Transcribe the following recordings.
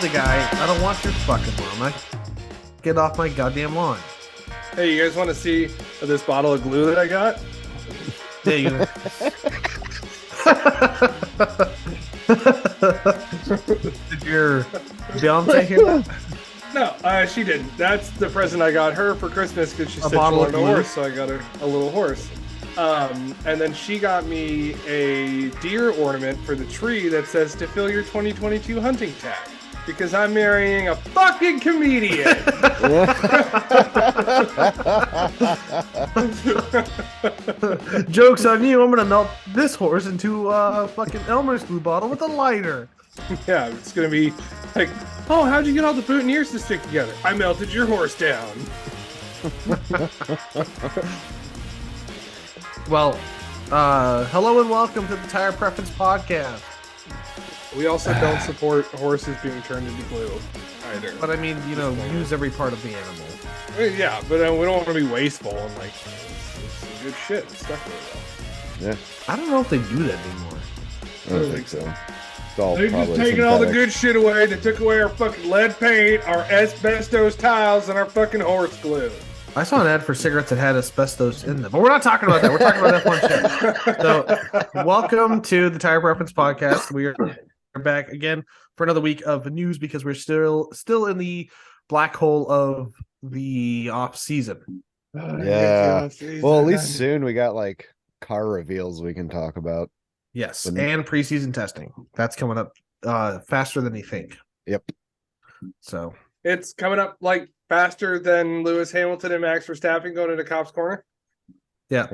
the guy. I don't want your fucking mama. Get off my goddamn lawn. Hey, you guys want to see this bottle of glue that I got? Yeah, you. Did your fiance hear that? No, she didn't. That's the present I got her for Christmas because she said she bottle of wanted a glue? horse, so I got her a little horse. And then she got me a deer ornament for the tree that says to fill your 2022 hunting tag. Because I'm marrying a fucking comedian. Joke's on you. I'm gonna melt this horse into a fucking Elmer's glue bottle with a lighter. Yeah, it's gonna be like, oh, how'd you get all the boutonnieres to stick together? I melted your horse down. Well, hello and welcome to the Tire Preference Podcast. We also don't support horses being turned into glue either. But I mean, you know, use every part of the animal. I mean, yeah, but we don't want to be wasteful and like it's good shit. It's stuck really well. Yeah, I don't know if they do that anymore. I don't think so. It's all They're just probably taking all the synthetic. good shit away. They took away our fucking lead paint, our asbestos tiles, and our fucking horse glue. I saw an ad for cigarettes that had asbestos in them, but we're not talking about that. We're talking about F1 shit. So, welcome to the Tire Preference Podcast. We are back again for another week of news because we're still in the black hole of the off season. Yeah. Well, at least soon we got like car reveals we can talk about. Yes, and preseason testing. That's coming up faster than you think. Yep. So it's coming up like faster than Lewis Hamilton and Max Verstappen going into Cops Corner. Yeah.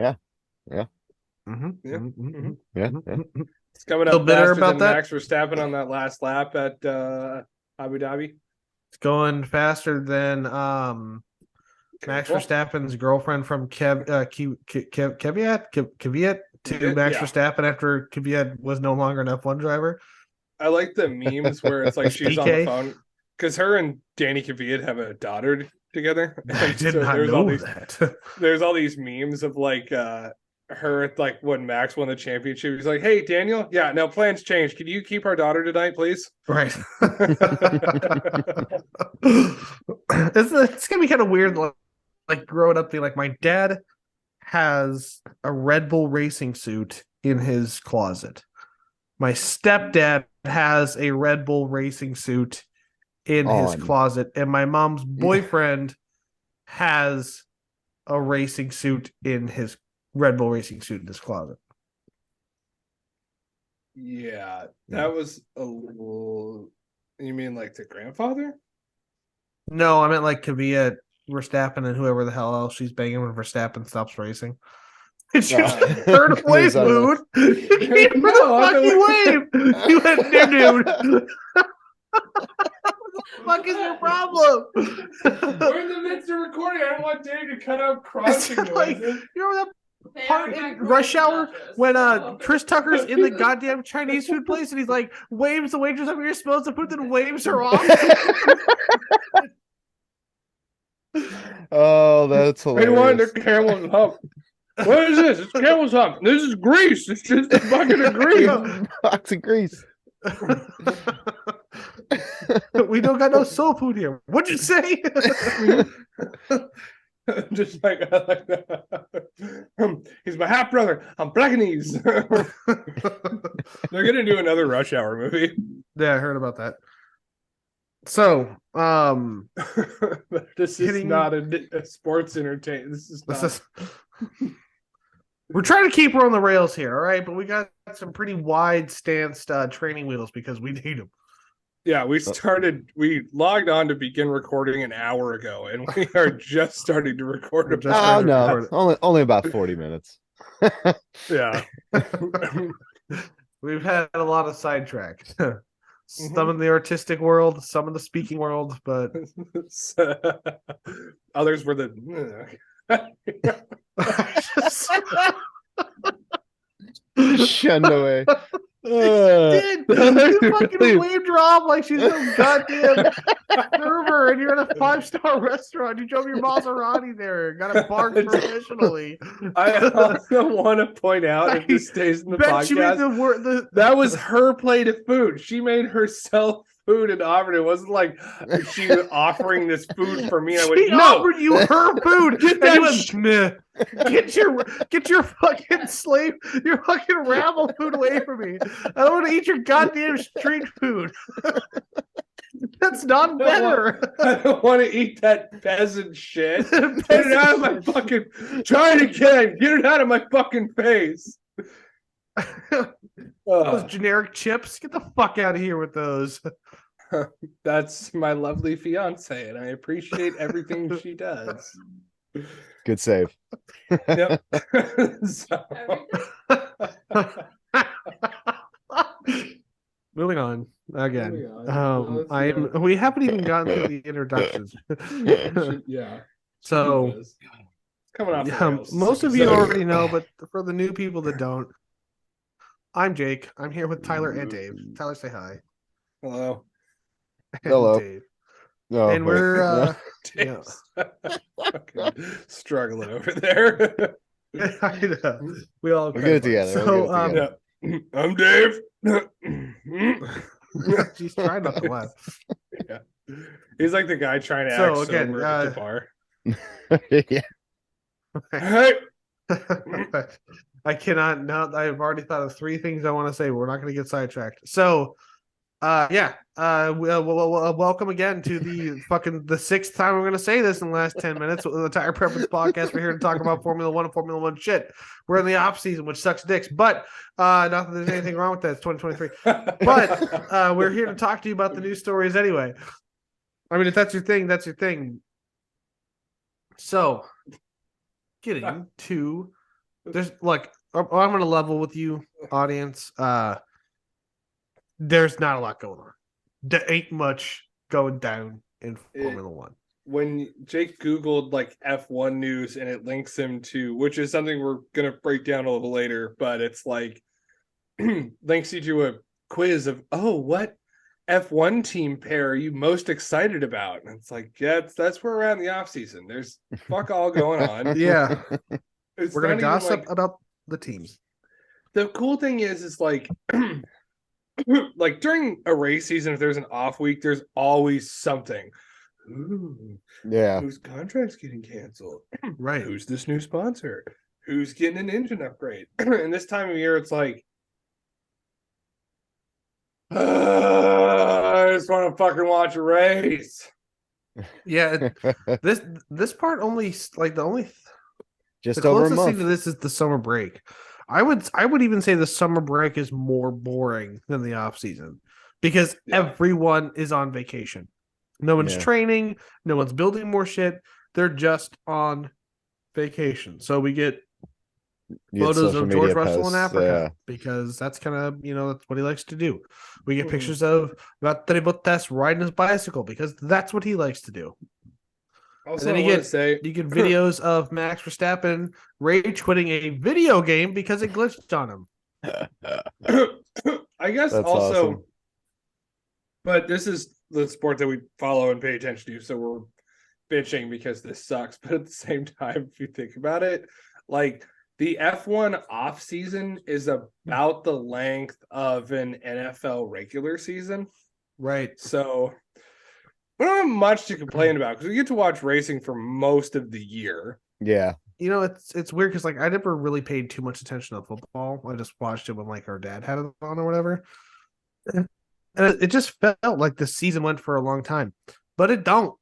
Yeah. Mm-hmm. Yeah. Mm-hmm. Yeah. It's coming Feel up bitter faster about than that? Max Verstappen on that last lap at Abu Dhabi. It's going faster than Max Verstappen's girlfriend from Kvyat to Max Verstappen after Kvyat was no longer an F1 driver. I like the memes where it's like she's on the DK? phone because her and Danny Kvyat have a daughter together. I And did so not there's all know these, that. There's all these memes of like her like when Max won the championship. He's like, "Hey Daniel, yeah, no plans changed. Can you keep our daughter tonight, please?" Right. It's gonna be kind of weird, like growing up being like, my dad has a Red Bull racing suit in his closet. My stepdad has a Red Bull racing suit in his closet, and my mom's boyfriend has a racing suit in his Red Bull racing suit in his closet. Yeah, that was a little. You mean like the grandfather? No, I meant like Kvyat, Verstappen, and whoever the hell else she's banging when Verstappen stops racing. It's just third place mood. You gave her the fucking wave. You went, dude. What the fuck is your problem? We're in the midst of recording. I don't want Dave to cut out crunching Like, noises. you remember that part in Rush Hour when Chris Tucker's in the goddamn Chinese food place and he's like waves the waitress up you're supposed to put, then waves her off? Oh, that's Hey, hilarious. one, the camel's hump. What is this? It's camel's hump. This is grease. It's just a bucket of grease. Box of grease. We don't got no soul food here. What'd you say? Just like, I like that. He's my half brother. I'm Blackanese. They're gonna do another Rush Hour movie. Yeah, I heard about that. So, This is not a sports entertainment. This is not. We're trying to keep her on the rails here, all right? But we got some pretty wide stance training wheels because we need them. Yeah, we logged on to begin recording an hour ago, and we are just starting to record. Oh no, only about 40 minutes. Yeah. We've had a lot of sidetrack. Some in the artistic world, some in the speaking world, but others were the Shunned away. Did you fucking waved her off like she's some goddamn server and you're in a 5-star restaurant. You drove your Maserati there, got it parked professionally. I also want to point out, if this stays in the podcast, that was her plate of food. She made herself food and offered it. It wasn't like she was offering this food for me. I She went, no, offered you her food. Get and that you went, nah. Get your fucking slave, your fucking rabble food away from me. I don't want to eat your goddamn street food. That's not better. I don't want to eat that peasant shit. Get it out of my fucking. Try it again. Get it out of my fucking face. Those generic chips. Get the fuck out of here with those. That's my lovely fiance, and I appreciate everything she does. Good save. Yep. So... Moving on again. We haven't even gotten through the introductions. Yeah. So it's coming off most of you already know, but for the new people that don't, I'm Jake. I'm here with Tyler and Dave. Tyler, say hi. Hello. Hello. Dave. Oh, and we're struggling over there. I know. We all we'll get it together. So I'm Dave. She's trying not to laugh. Yeah. He's like the guy trying to act sober at the bar. Yeah. Hey. I cannot now. I've already thought of 3 things I want to say. We're not going to get sidetracked. So welcome again to the 6th time I'm going to say this in the last 10 minutes. The Tire Preference Podcast. We're here to talk about Formula One and Formula One shit. We're in the off season, which sucks dicks, but not that there's anything wrong with that. It's 2023. But we're here to talk to you about the news stories anyway. I mean, if that's your thing, that's your thing. So, getting to there's like I'm going to level with you, audience. There's not a lot going on. There ain't much going down in Formula One. When Jake Googled like F1 news and it links him to, which is something we're going to break down a little later, but it's like links you to a quiz of, what F1 team pair are you most excited about? And it's like, yeah, that's where we're at in the off season. There's fuck all going on. Yeah. We're going to gossip about the teams. The cool thing is like, like during a race season, if there's an off week, there's always something. Ooh, yeah. Whose contract's getting canceled? Right. Who's this new sponsor? Who's getting an engine upgrade? And this time of year, it's like, I just want to fucking watch a race. Yeah, this part only like the only just the over a closest month. thing to this is the summer break. I would even say the summer break is more boring than the off season because everyone is on vacation. No one's training. No one's building more shit. They're just on vacation. So we get photos of George Russell in Africa because that's kind of, that's what he likes to do. We get pictures of Valtteri Bottas riding his bicycle because that's what he likes to do. Also, and then you get videos of Max Verstappen rage quitting a video game because it glitched on him. I guess that's also, awesome. But this is the sport that we follow and pay attention to, so we're bitching because this sucks. But at the same time, if you think about it, like the F1 off season is about the length of an NFL regular season. Right. So we don't have much to complain about because we get to watch racing for most of the year. Yeah. It's weird because like I never really paid too much attention to football. I just watched it when like our dad had it on or whatever. And it just felt like the season went for a long time. But it don't.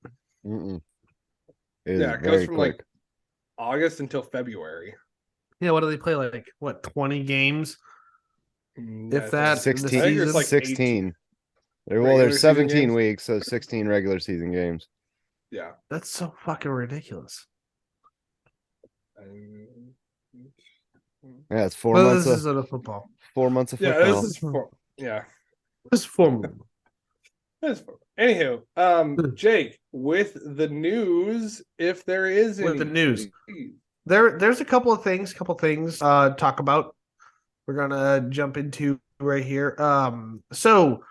It goes from like August until February. Yeah, what do they play? Like what, 20 games? If that 16. Like 16. Well, there's 17 weeks, so 16 regular season games. Yeah. That's so fucking ridiculous. Yeah, it's 4 months. This is a football. 4 months of football. Yeah, this is This is formal. Anywho, Jake, with the news, if there is any. With the news. There's a couple things talk about. We're gonna jump into right here. So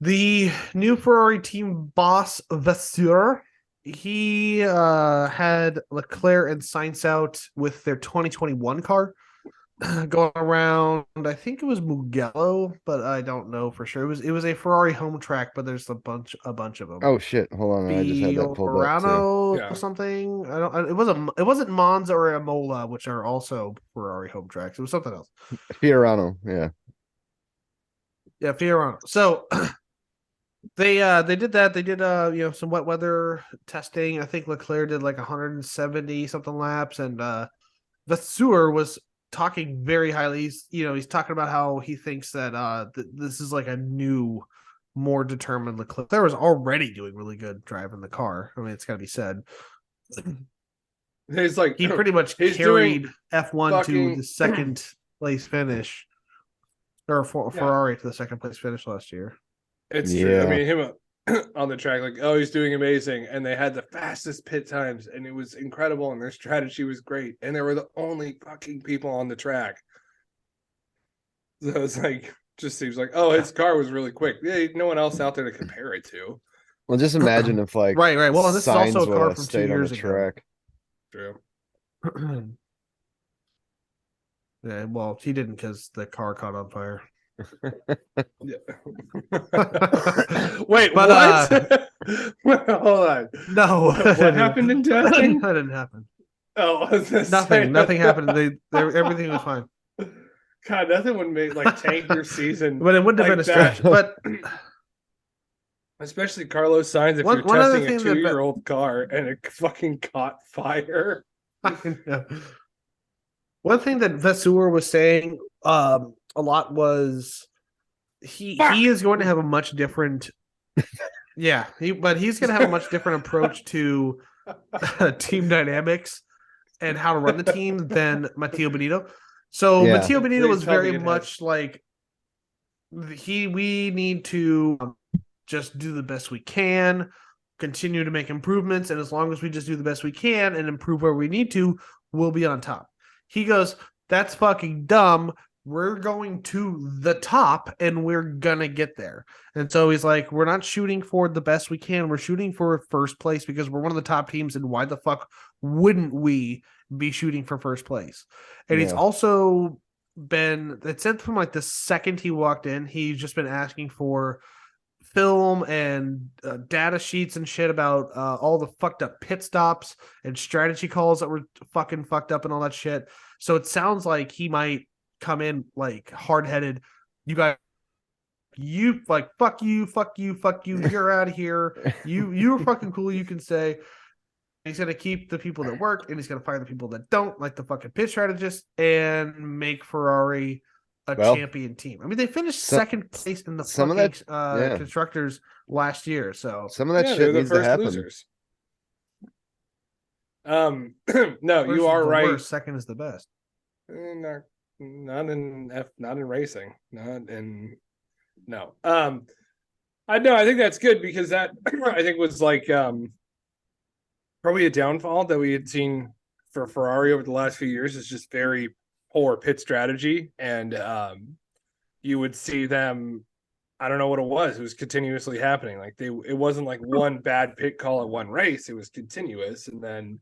the new Ferrari team boss Vasseur, he had Leclerc and Sainz out with their 2021 car. going around. I think it was Mugello, but I don't know for sure. It was a Ferrari home track, but there's a bunch of them. Oh shit! Hold on, I just had that pulled up too. Fiorano Yeah. or something. I don't. It wasn't Monza or Imola, which are also Ferrari home tracks. It was something else. Fiorano, yeah. Yeah, Fiorano. So they did that. They did some wet weather testing. I think Leclerc did like 170 something laps, and Vasseur was talking very highly. He's talking about how he thinks that this is like a new, more determined Leclerc. There was already doing really good driving the car. I mean, it's got to be said. He's like He pretty much he's carried doing F1 to fucking the second place finish, or yeah. Ferrari to the second place finish last year. It's true. I Yeah. mean, him on the track, like, oh, he's doing amazing, and they had the fastest pit times, and it was incredible, and their strategy was great, and they were the only fucking people on the track. So it's like, just seems like, oh, his car was really quick. Yeah, no one else out there to compare it to. Well, just imagine if like Right, right. Well, and this is also Signs a would car have from two stayed on the years ago. track. True. Yeah, well, he didn't because the car caught on fire. Yeah. Wait, But, what? Hold on. No, What happened in testing? That didn't happen. Oh, I was gonna Nothing. say, Nothing happened. Everything was fine. God, nothing would make like tank your season, But it wouldn't have like been a that. stretch. But Especially Carlos Sainz, if you're one other testing a thing that 2-year-old car and it fucking caught fire. one thing that Vasseur was saying a lot was he is going to have a much different but he's going to have a much different approach to team dynamics and how to run the team than Matteo Benito. So Yeah. Matteo Benito Please was tell me very it much like we need to just do the best we can, continue to make improvements, and as long as we just do the best we can and improve where we need to, we'll be on top. He goes, that's fucking dumb. We're going to the top and we're gonna get there. And so he's like, we're not shooting for the best we can. We're shooting for first place because we're one of the top teams. And why the fuck wouldn't we be shooting for first place? And he's Yeah. also been, it said from like the second he walked in, he's just been asking for film and data sheets and shit about all the fucked up pit stops and strategy calls that were fucking fucked up and all that shit. So it sounds like he might come in like hard-headed. You like fuck you, you're out of here. You're fucking cool, you can say. He's gonna keep the people that work and he's gonna fire the people that don't, like the fucking pit strategist, and make Ferrari a champion team. I mean, they finished second place in the fucking constructors last year. So some of that shit needs to happen. Losers. No, you are right. Worst, second is the best. Not in racing. No. I know. I think that's good because that I think was like probably a downfall that we had seen for Ferrari over the last few years. Is just very poor pit strategy, and you would see them. I don't know what it was. It was continuously happening. Like it wasn't like one bad pit call at one race. It was continuous, and then.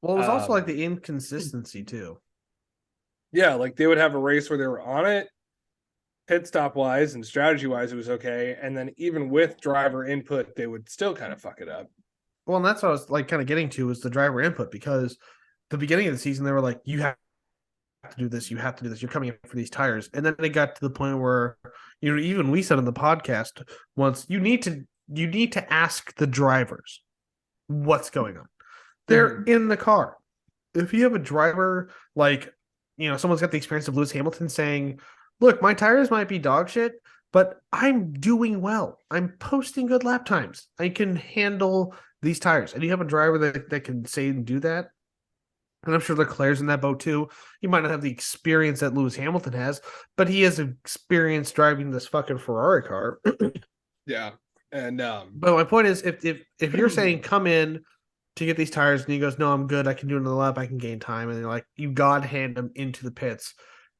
Well, it was also like the inconsistency too. Yeah, like they would have a race where they were on it, pit stop wise and strategy wise, it was okay. And then even with driver input, they would still kind of fuck it up. Well, and that's what I was like kind of getting to, was the driver input, because the beginning of the season, they were like, you have to do this, you have to do this, you're coming in for these tires. And then they got to the point where, even we said on the podcast once, you need to ask the drivers what's going on. They're in the car. If you have a driver like, someone's got the experience of Lewis Hamilton saying, look, my tires might be dog shit, but I'm doing well. I'm posting good lap times. I can handle these tires. And you have a driver that can say and do that. And I'm sure Leclerc's in that boat too. He might not have the experience that Lewis Hamilton has, but he has experience driving this fucking Ferrari car. Yeah. And but my point is, if you're saying come in to get these tires, and he goes, no, I'm good, I can do another lap, I can gain time, and they're like, you god hand him into the pits,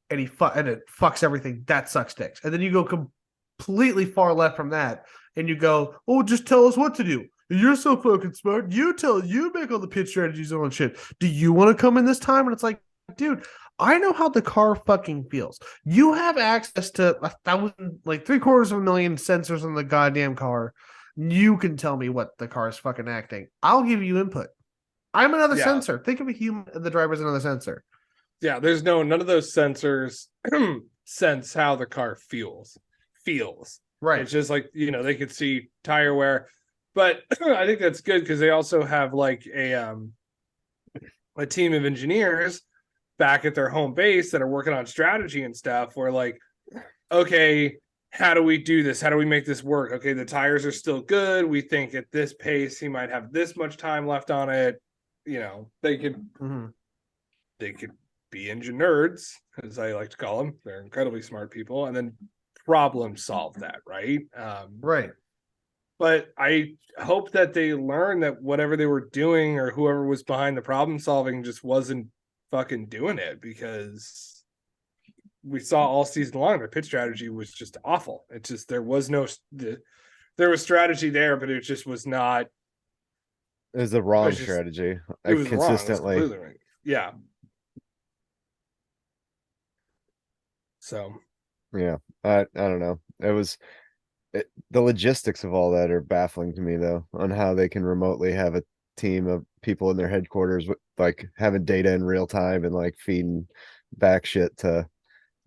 and it fucks everything, that sucks dicks. And then you go completely far left from that, and you go, oh, just tell us what to do. You're so fucking smart. You make all the pit strategies and all that shit. Do you want to come in this time? And it's like, dude, I know how the car fucking feels. You have access to 1,000, like 750,000 sensors on the goddamn car. You can tell me what the car is fucking acting. I'll give you input. I'm another Yeah. sensor. Think of a human. The driver's another sensor. Yeah, there's none of those sensors sense how the car feels. Right. It's just like, they could see tire wear. But I think that's good because they also have like a team of engineers back at their home base that are working on strategy and stuff where like, okay, how do we do this? How do we make this work? Okay, the tires are still good. We think at this pace he might have this much time left on it. They could be engine nerds, as I like to call them. They're incredibly smart people, and then problem solve that, right? Right. But I hope that they learn that whatever they were doing or whoever was behind the problem solving just wasn't fucking doing it, because we saw all season long their pit strategy was just awful. It's just there was strategy there, but it just was not. It was the wrong strategy. It was consistently. Wrong. It was completely right. Yeah. So. Yeah, I don't know. The logistics of all that are baffling to me, though, on how they can remotely have a team of people in their headquarters with like having data in real time and like feeding back shit to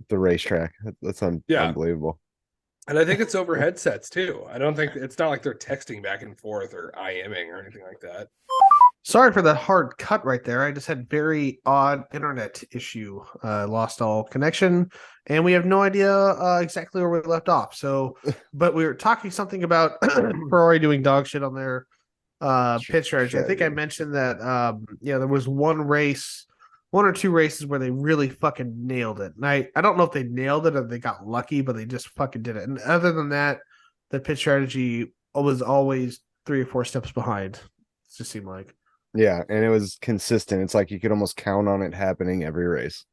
the racetrack. That's unbelievable. And I think it's over headsets too. I don't think it's not like they're texting back and forth or IMing or anything like that. Sorry for that hard cut right there. I just had very odd internet issue. Lost all connection, and we have no idea exactly where we left off. So, but we were talking something about Ferrari doing dog shit on their pit strategy. I think I mentioned that there was one or two races where they really fucking nailed it. And I don't know if they nailed it or they got lucky, but they just fucking did it. And other than that, the pit strategy was always 3 or 4 steps behind. It just seemed like. Yeah, and it was consistent. It's like you could almost count on it happening every race.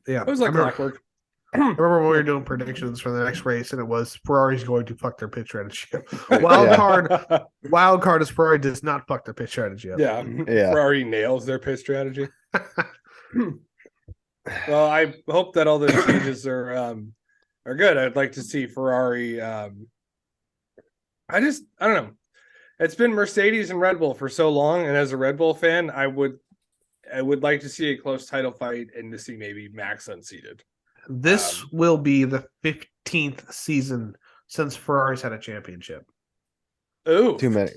Yeah, it was like clockwork. I remember when we were doing predictions for the next race, and it was Ferrari's going to fuck their pit strategy. Wild card is Ferrari does not fuck their pit strategy up. Yeah. Ferrari nails their pit strategy. Well, I hope that all those changes are good. I'd like to see Ferrari. I don't know. It's been Mercedes and Red Bull for so long, and as a Red Bull fan, I would like to see a close title fight and to see maybe Max unseated. This will be the 15th season since Ferrari's had a championship. Oh, too many.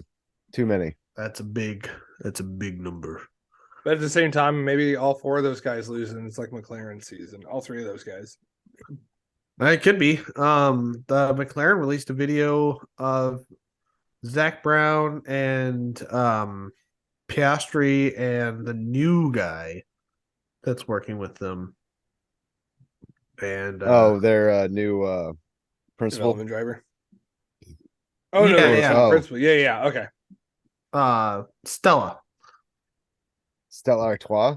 That's a big number. But at the same time, maybe all 4 of those guys lose, and it's like McLaren's season. All 3 of those guys. It could be. The McLaren released a video of Zach Brown and Piastri and the new guy that's working with them. And their new principal development driver. Oh no, principal. Yeah. Okay. Stella Artois.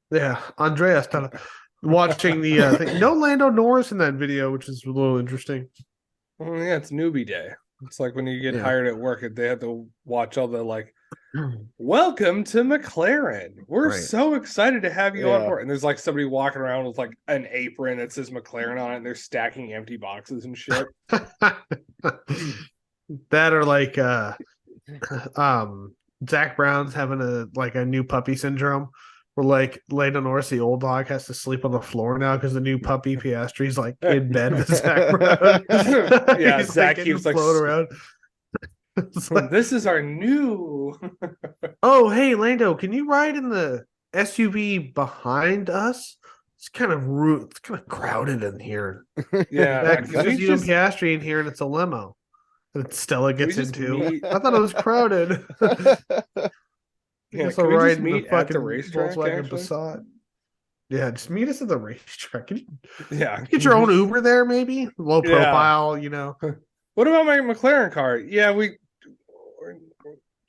Yeah, Andrea Stella. Watching the thing. No Lando Norris in that video, which is a little interesting. Well, yeah, it's newbie day. It's like when you get hired at work, they have to watch all the like, welcome to McLaren. We're so excited to have you on board. And there's like somebody walking around with like an apron that says McLaren on it, and they're stacking empty boxes and shit. That are like Zach Brown's having a new puppy syndrome. Where like Lando Norris, the old dog, has to sleep on the floor now because the new puppy Piastri's like in bed with Zach Brown. Yeah, Zach keeps like floating around. Like, this is our new. Oh, hey Lando, can you ride in the SUV behind us? It's kind of rude. It's kind of crowded in here. Yeah, because you and Piastri in here, and it's a limo that Stella gets into. I thought it was crowded. Yeah, can we just meet at the racetrack? Volkswagen Passat. Yeah, just meet us at the racetrack. Can you, yeah, get your own Uber there, maybe low profile. You know. What about my McLaren car? Yeah, we're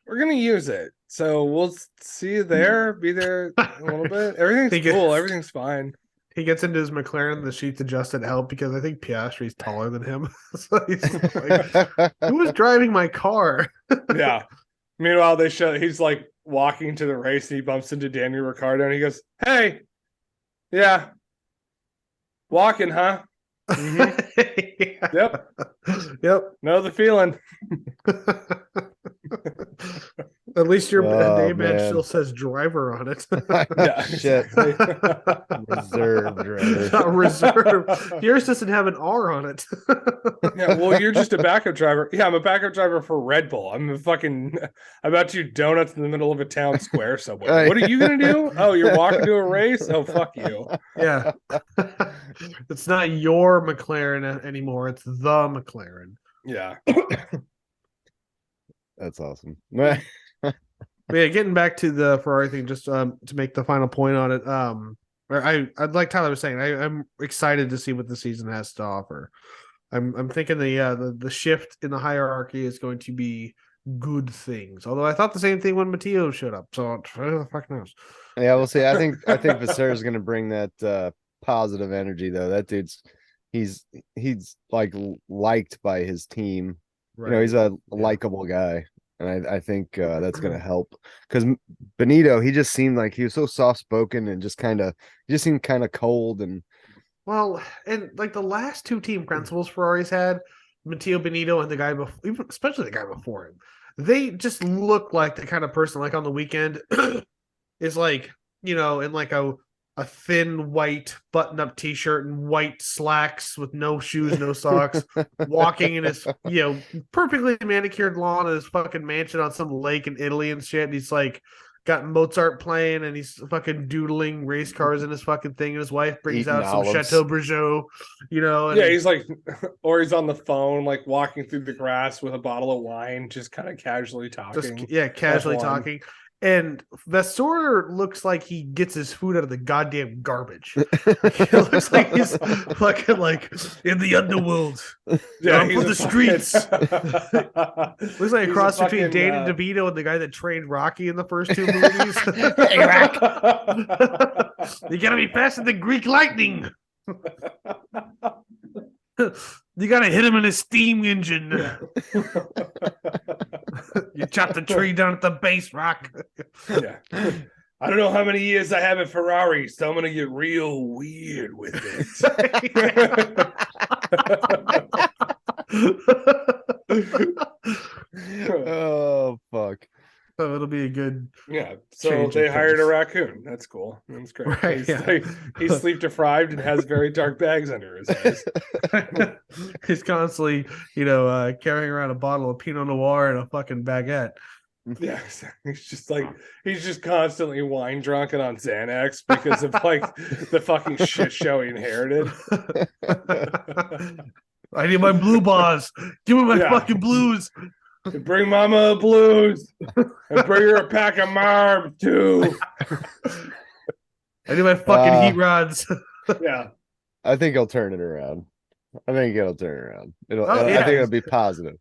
gonna use it, so we'll see you there. Be there a little bit. Everything's cool. Everything's fine. He gets into his McLaren, the sheets adjusted help because I think Piastri's taller than him. So he's like, who was driving my car? Yeah. Meanwhile, he's like walking to the race and he bumps into Daniel Ricciardo and he goes, "Hey, Yeah. Walking, huh? Mm-hmm. Yep. Yep. Know the feeling. At least your Oh name badge still man. says driver on it. Yeah, Shit. exactly. Reserve driver. Not reserve. Yours doesn't have an R on it. Yeah, well, you're just a backup driver. Yeah, I'm a backup driver for Red Bull. I'm about to do donuts in the middle of a town square somewhere. What are you gonna do? Oh, you're walking to a race? Oh, fuck you. Yeah. It's not your McLaren anymore. It's the McLaren. Yeah. That's awesome. But yeah, getting back to the Ferrari thing, just to make the final point on it. I'd like Tyler was saying, I'm excited to see what the season has to offer. I'm thinking the shift in the hierarchy is going to be good things. Although I thought the same thing when Matteo showed up. So who the fuck knows? Yeah, we'll see. I think Vasseur is gonna bring that positive energy though. That dude's he's like liked by his team. You know, Right. he's a Yeah. likable guy. And I think that's gonna help because Benito, he just seemed like he was so soft spoken and he just seemed kind of cold and Well, and like the last two team principals Ferrari's had, Matteo Benito and the guy before, especially the guy before him, they just look like the kind of person like on the weekend is like, in like a thin white button up t shirt and white slacks with no shoes, no socks, walking in his, perfectly manicured lawn in his fucking mansion on some lake in Italy and shit. And he's like got Mozart playing and he's fucking doodling race cars in his fucking thing. And his wife brings eating out some olives. Chateau Breguet, and Yeah, he's like, or he's on the phone, like walking through the grass with a bottle of wine, just kind of casually just, talking. yeah, casually F1. talking. And Vasseur looks like he gets his food out of the goddamn garbage. It looks like he's fucking like in the underworld. Yeah, I'm he's from a the streets. Looks like a he's a cross between fucking Danny DeVito and the guy that trained Rocky in the first two movies. Hey, Rock. You gotta be faster than Greek lightning. You gotta hit him in his steam engine. You chop the tree down at the base, Rock. Yeah. I don't know how many years I have at Ferrari, so I'm gonna get real weird with it. Oh fuck. So it'll be a good Yeah, so change they of hired a pace. raccoon. That's cool. That's great. Right, yeah. He's sleep deprived and has very dark bags under his eyes. He's constantly, carrying around a bottle of Pinot Noir and a fucking baguette. Yeah, he's just constantly wine drunk and on Xanax because of like the fucking shit show he inherited. I need my blue bars. Give me my Yeah. fucking blues. Bring Mama a blues and bring her a pack of Marb too. I need my fucking heat rods. Yeah. I think he'll turn it around. I think it'll turn it around. Oh, I yeah. think it'll be positive.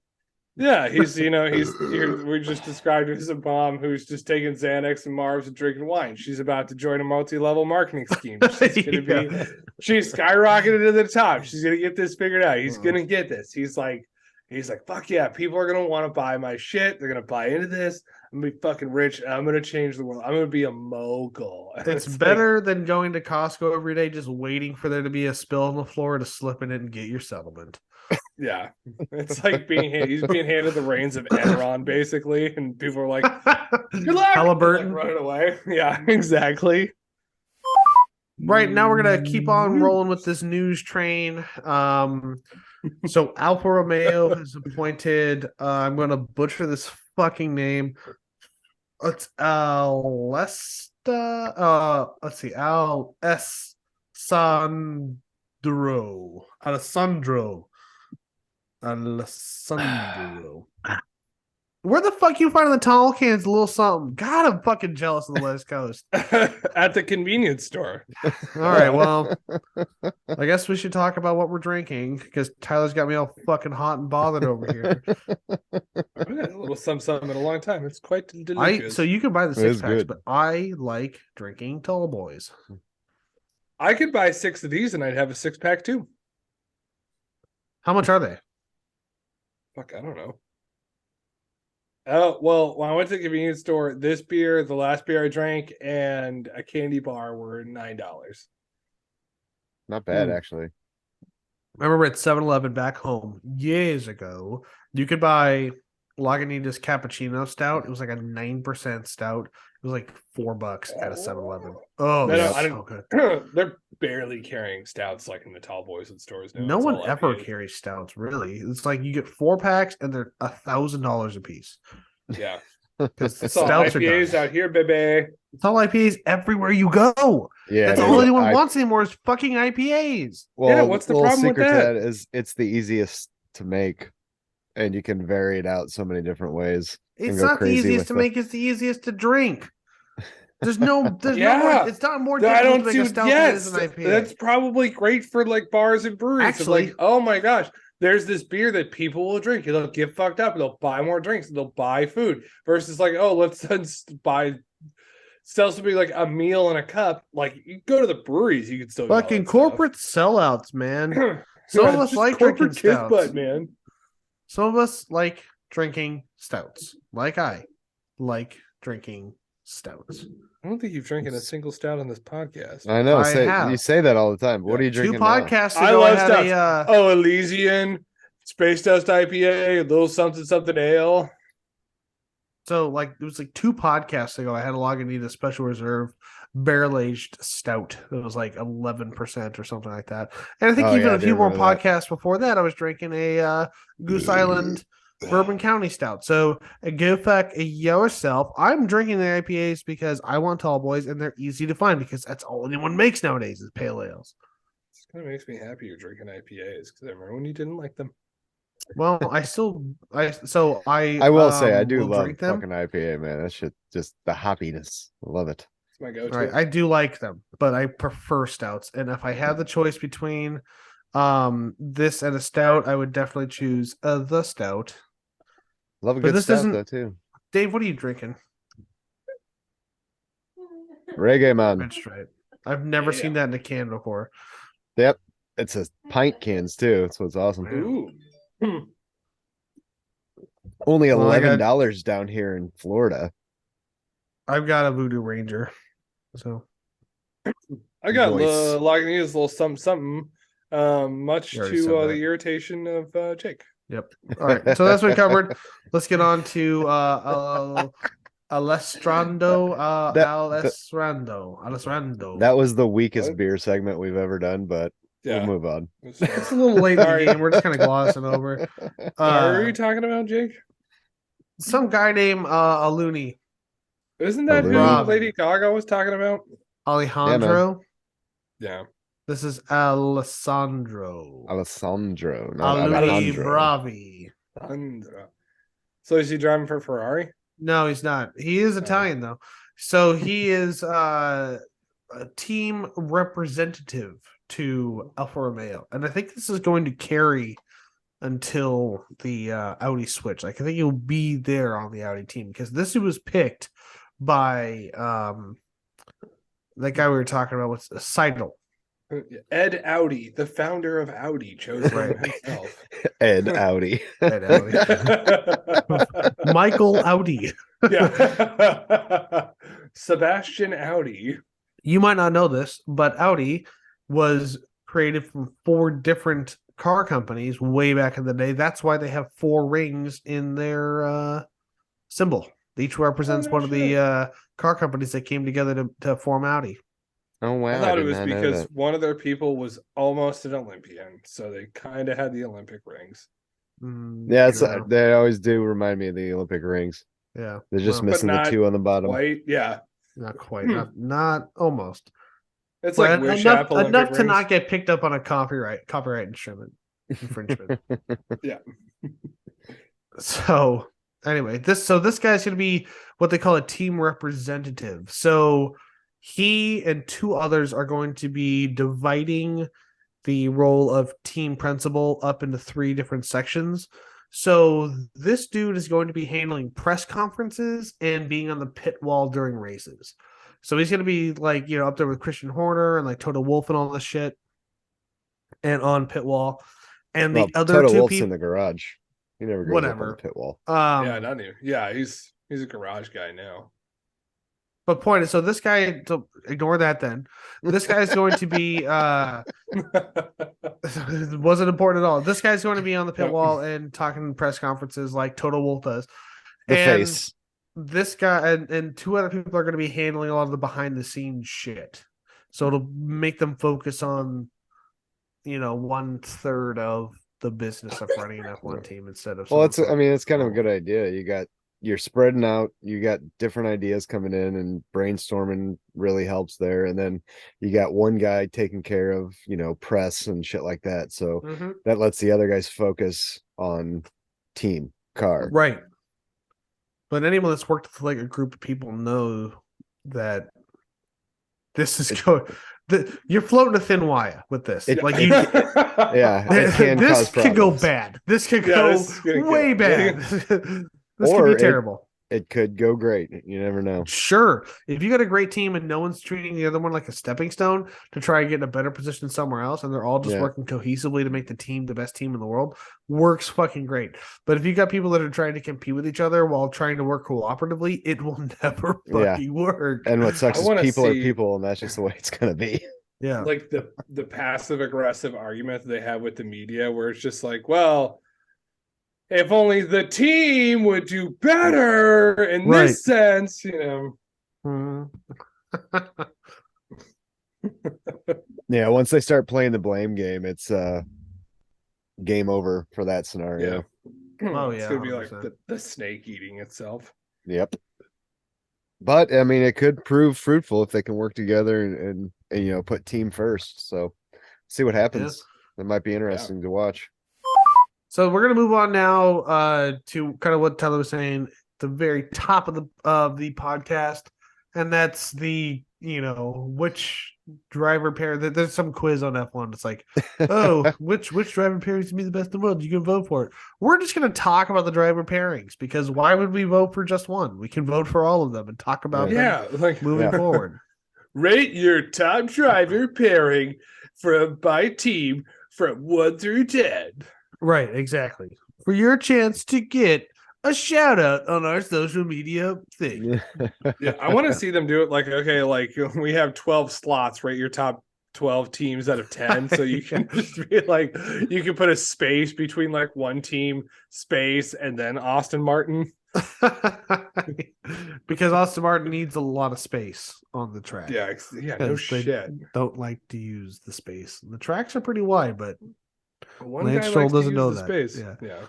Yeah, we just described her as a mom who's just taking Xanax and Marbs and drinking wine. She's about to join a multi-level marketing scheme. She's skyrocketed to the top. She's gonna get this figured out. He's gonna get this. He's like, fuck yeah, people are gonna want to buy my shit. They're gonna buy into this. I'm gonna be fucking rich. And I'm gonna change the world. I'm gonna be a mogul. It's better than going to Costco every day, just waiting for there to be a spill on the floor to slip in it and get your settlement. Yeah, it's like he's being handed the reins of Enron basically, and people are like, "Good luck," Halliburton, like, running away. Yeah, exactly. Right now, we're gonna keep on rolling with this news train. So Alfa Romeo has appointed. I'm gonna butcher this fucking name. It's Alesta. Let's see, Alessandro. Where the fuck you finding the tall cans? A little something. God, I'm fucking jealous of the West Coast. At the convenience store. All right, well, I guess we should talk about what we're drinking because Tyler's got me all fucking hot and bothered over here. I've had a little something in a long time. It's quite delicious. So you can buy the It is 6 packs, good. but I like drinking tall boys. I could buy 6 of these and I'd have a 6-pack too. How much are they? Fuck, I don't know. Oh, well, when I went to the convenience store, this beer, the last beer I drank, and a candy bar were $9. Not bad, Mm. actually. I remember at 7-Eleven back home years ago, you could buy Lagunitas cappuccino stout. It was like a 9% stout. It was like $4 at a 7-Eleven. Oh, No, Yep. I so don't. good. They're barely carrying stouts like in the tall boys at stores now. No It's one all ever IPAs. carries stouts, really. It's like you get 4 packs and they're $1,000 a piece Yeah, because it's all stouts are done. IPAs out here, baby. It's all IPAs everywhere you go. Yeah, That's dude. all anyone I wants anymore is fucking IPAs. Yeah, well, what's the little problem with secret to that? that is it's the easiest to make, and you can vary it out so many different ways and It's go not the crazy easiest with to the. make, it's the easiest to drink. There's no more, Yeah, it's not more I difficult to don't make a do. stout than it is Yes, an IPA. that's probably great for like bars and breweries. Of Actually, like, oh my gosh, there's this beer that people will drink. They'll get fucked up. They'll buy more drinks. They'll buy food. Versus like, oh, let's buy sell somebody like a meal in a cup. Like you go to the breweries, you can still get all fucking that stuff. corporate sellouts, man. Some of us Just like drinking corporate kiss stouts. butt, man. Some of us like drinking stouts. Like I like drinking stouts. I don't think you've drinking a single stout on this podcast. I know. I Say you have. say that all the time. What are you 2 drinking now? podcasts I ago, I love had stouts. a Oh, Elysian, Space Dust IPA, a little something something ale. so like it was like 2 podcasts ago, I had a Lagunitas Special Reserve barrel aged stout. It was like 11% or something like that. And I think Oh, even yeah, I a do few more remember that. podcasts before that, I was drinking a Goose Island Bourbon County Stout. So go fuck yourself. I'm drinking the IPAs because I want tall boys, and they're easy to find because that's all anyone makes nowadays is pale ales. This kind of makes me happy you're drinking IPAs because I remember when you didn't like them. Well, I I will say I do will love drink them. fucking IPA, man. That shit, just the hoppiness. Love it. It's my All go-to. right, I do like them, but I prefer stouts. And if I had the choice between this and a stout, I would definitely choose the stout. Love a But good this stout isn't though too. Dave. What are you drinking? Reggae man. Red Stripe. I've never Yeah. seen that in a can before. Yep. It's a pint cans too. That's what's awesome. Ooh. Only Well, $11 down here in Florida. I've got a Voodoo Ranger, so I got Nice. Lagunitas little something much You already to said that. the irritation of Jake. Yep. All right, so that's been covered. Let's get on to Alessandro. That was the weakest What? beer segment we've ever done, but Yeah. we'll move on. It's a little late in the Sorry. game. We're just kind of glossing over. Sorry, what are you talking about, Jake? Some guy named Aluni Isn't that who Aluni. Lady Gaga was talking about? Alejandro. Yeah. This is Alessandro. Alessandro, not Aluni Alejandro. Bravi. Andra. So is he driving for Ferrari? No, he's not. He is Italian though. So he is a team representative to Alfa Romeo. And I think this is going to carry until the Audi switch. Like I think he'll be there on the Audi team because this was picked by that guy we were talking about was Seidel. Ed Audi, the founder of Audi, chose him himself. Ed Audi. Ed Audi. Michael Audi. Yeah. Sebastian Audi. You might not know this, but Audi was created from 4 different car companies way back in the day. That's why they have 4 rings in their symbol. Each represents one of the car companies that came together to form Audi. Oh wow! I thought it did was not know because that. one of their people was almost an Olympian, so they kind of had the Olympic rings. Yeah, it's, True. they always do remind me of the Olympic rings. Yeah, They're just well, missing the not 2 on the bottom. White, yeah. not quite, not almost. It's But like Wish enough Apple enough Olympic to rings. not get picked up on a copyright infringement. Yeah. So anyway, this guy's gonna be what they call a team representative. So he and 2 others are going to be dividing the role of team principal up into 3 different sections. So this dude is going to be handling press conferences and being on the pit wall during races. So he's going to be like, up there with Christian Horner and like Toto Wolff and all this shit and on pit wall. And the other Toto 2 Wolff's in people, the garage. He never goes up on the whatever. pit wall. Yeah, not even. Yeah, he's a garage guy now. But point is, so this guy, so ignore that then. This guy is going to be it wasn't important at all. This guy's going to be on the pit wall and talking press conferences like Toto Wolff does. The And face. this guy and two other people are going to be handling a lot of the behind the scenes shit. So it'll make them focus on, 1/3 of the business of running an F1 team instead of. Well, it's kind of a good idea. You're spreading out, you got different ideas coming in, and brainstorming really helps there. And then you got one guy taking care of, press and shit like that. So that lets the other guys focus on team car. Right. But anyone that's worked with like a group of people know that this is going. You're floating a thin wire with this. It can this cause could go problems. bad. This could go way bad. This could be terrible. It could go great. You never know. Sure. If you got a great team and no one's treating the other one like a stepping stone to try and get in a better position somewhere else, and they're all just working cohesively to make the team the best team in the world, works fucking great. But if you got people that are trying to compete with each other while trying to work cooperatively, it will never fucking work. And what sucks is people are people, and that's just the way it's gonna be. Yeah. Like the passive aggressive argument that they have with the media, where it's just like, well, if only the team would do better in this sense, Yeah, once they start playing the blame game, it's game over for that scenario. Oh yeah, it's gonna be 100%. like the snake eating itself. Yep. But I mean, it could prove fruitful if they can work together and put team first. So see what happens. That might be interesting to watch. So we're gonna move on now to kind of what Tyler was saying, the very top of the podcast, and that's the which driver pair. There's some quiz on F1. It's like, oh, which driver pairings to be the best in the world? You can vote for it. We're just gonna talk about the driver pairings because why would we vote for just one? We can vote for all of them and talk about them moving forward. Rate your top driver pairing by team from 1 through 10. Right, exactly. For your chance to get a shout out on our social media thing. Yeah, I want to see them do it like, okay, like we have 12 slots, rate your top 12 teams out of 10. So you can just be like, you can put a space between like one team space and then Austin Martin. Because Austin Martin needs a lot of space on the track. Yeah, no shit. Don't like to use the space. The tracks are pretty wide, but one Lance guy Stroll likes to doesn't use know the that. space. Yeah.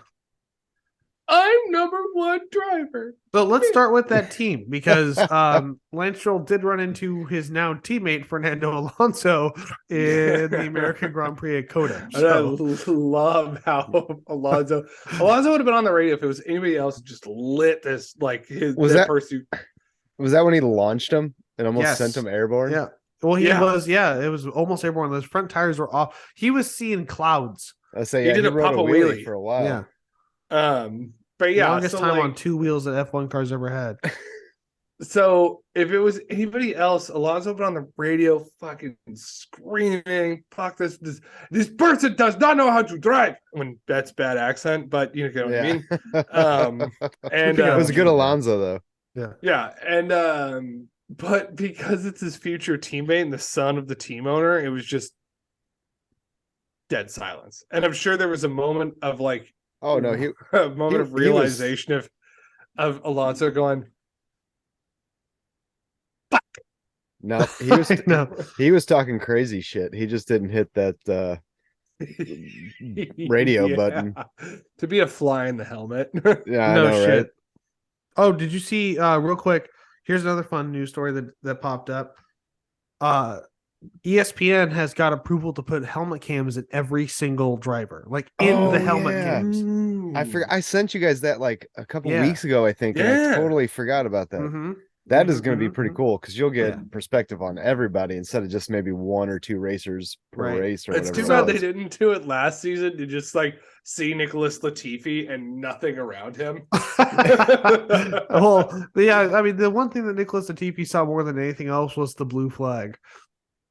I'm number one driver. But let's start with that team because Lance Stroll did run into his now teammate Fernando Alonso in the American Grand Prix at Coda. So. I love how Alonso would have been on the radio if it was anybody else who just lit this like his pursuit. Was that when he launched him and almost sent him airborne? Yeah. Well, he was. Yeah, it was almost airborne. Those front tires were off. He was seeing clouds. I say he did a Papa wheelie for a while. Yeah. But yeah, longest time on two wheels that F1 cars ever had. So if it was anybody else, Alonso put on the radio fucking screaming, fuck this person does not know how to drive. When that's bad accent, but you know what I mean. And it was a good Alonso though. Yeah. Yeah. And but because it's his future teammate and the son of the team owner, it was just dead silence. And I'm sure there was a moment of like a moment of realization of Alonso going, fuck. No, he was talking crazy shit. He just didn't hit that radio button. To be a fly in the helmet. Yeah, no shit. Right? Oh, did you see real quick? Here's another fun news story that popped up. ESPN has got approval to put helmet cams in every single driver, like in the helmet cams. I forgot. I sent you guys that like a couple weeks ago, I think, and I totally forgot about that. Mm-hmm. That is going to be pretty cool because you'll get perspective on everybody instead of just maybe one or two racers per race or whatever. It's too bad they didn't do it last season to just like see Nicholas Latifi and nothing around him. Well, yeah, I mean, the one thing that Nicholas Latifi saw more than anything else was the blue flag.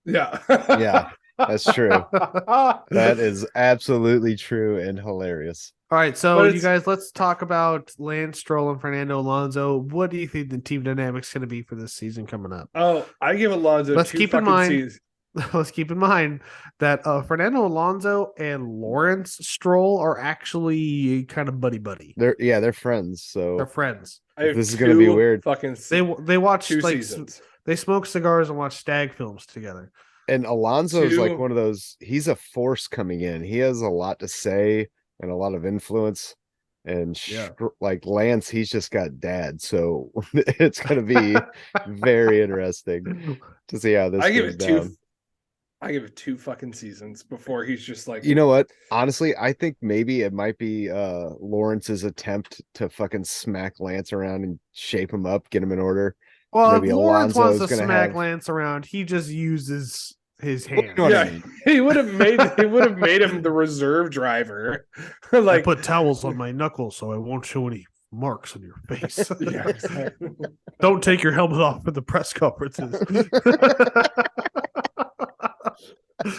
Yeah. Yeah. That's true. That is absolutely true and hilarious. All right, so But you it's guys, let's talk about Lance Stroll and Fernando Alonso. What do you think the team dynamics going to be for this season coming up? I give Alonso Let's two keep in fucking mind, seasons. let's keep in mind that Fernando Alonso and Lawrence Stroll are actually kind of buddy buddy. They're friends. They're So friends. I have this is gonna be two weird. fucking They watch two like seasons. they smoke cigars and watch stag films together. And Alonso's like Two. one of those, he's a force coming in. He has a lot to say and a lot of influence. And Yeah. like Lance, he's just got dad. So it's going to be very interesting to see how this I give goes it two. down. I give it two fucking seasons before he's just like, You know what? Honestly, I think maybe it might be Lawrence's attempt to fucking smack Lance around and shape him up, get him in order. Well, if Maybe Lawrence Alonso wants is to going to smack have. Lance around, he just uses his Well, you hands. know what I yeah, mean. he would have made him the reserve driver. I Like, put towels on my knuckles so I won't show any marks on your face. yeah, exactly. Don't take your helmet off for the press conferences.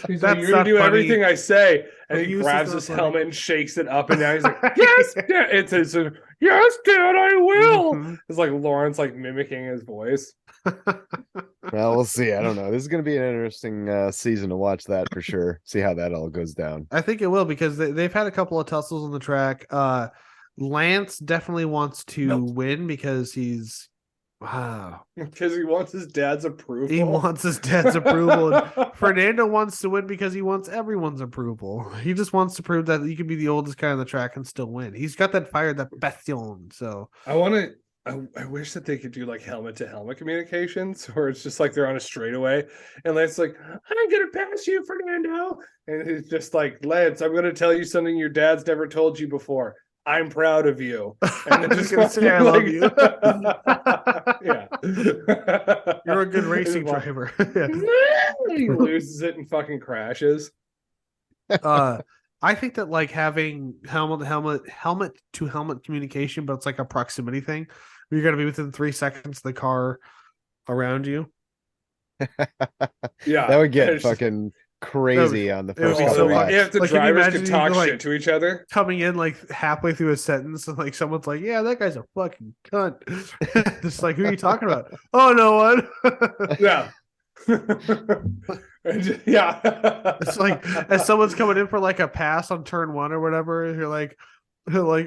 He's like, you're gonna do everything I say, and he grabs his helmet and shakes it up and down. He's like, "Yes, Dad." It's yes, Dad, I will. Mhm. It's like Lawrence like mimicking his voice. Well, we'll see. I don't know. This is going to be an interesting season to watch that for sure. See how that all goes down. I think it will because they've had a couple of tussles on the track. Lance definitely wants to win because he's wow. Because he wants his dad's approval. He wants his dad's approval. And Fernando wants to win because he wants everyone's approval. He just wants to prove that you can be the oldest guy on the track and still win. He's got that fire, that passion. So I wish that they could do like helmet to helmet communications where it's just like they're on a straightaway and Lance's like, I'm gonna pass you, Fernando. And he's just like, Lance, I'm gonna tell you something your dad's never told you before. I'm proud of you. And I'm just gonna say I love you. Yeah. You're a good racing driver. Yeah. He loses it and fucking crashes. I think that like having helmet to helmet communication, but it's like a proximity thing. You're gonna be within 3 seconds of the car around you. Yeah. That would get fucking crazy on the first couple so laps. If the Like, can you drivers imagine could you talk like shit to each other. coming in like halfway through a sentence and like someone's like, yeah, that guy's a fucking cunt. Just like, who are you talking about? Oh, no one. Yeah. Yeah. It's like as someone's coming in for like a pass on turn 1 or whatever, and you're like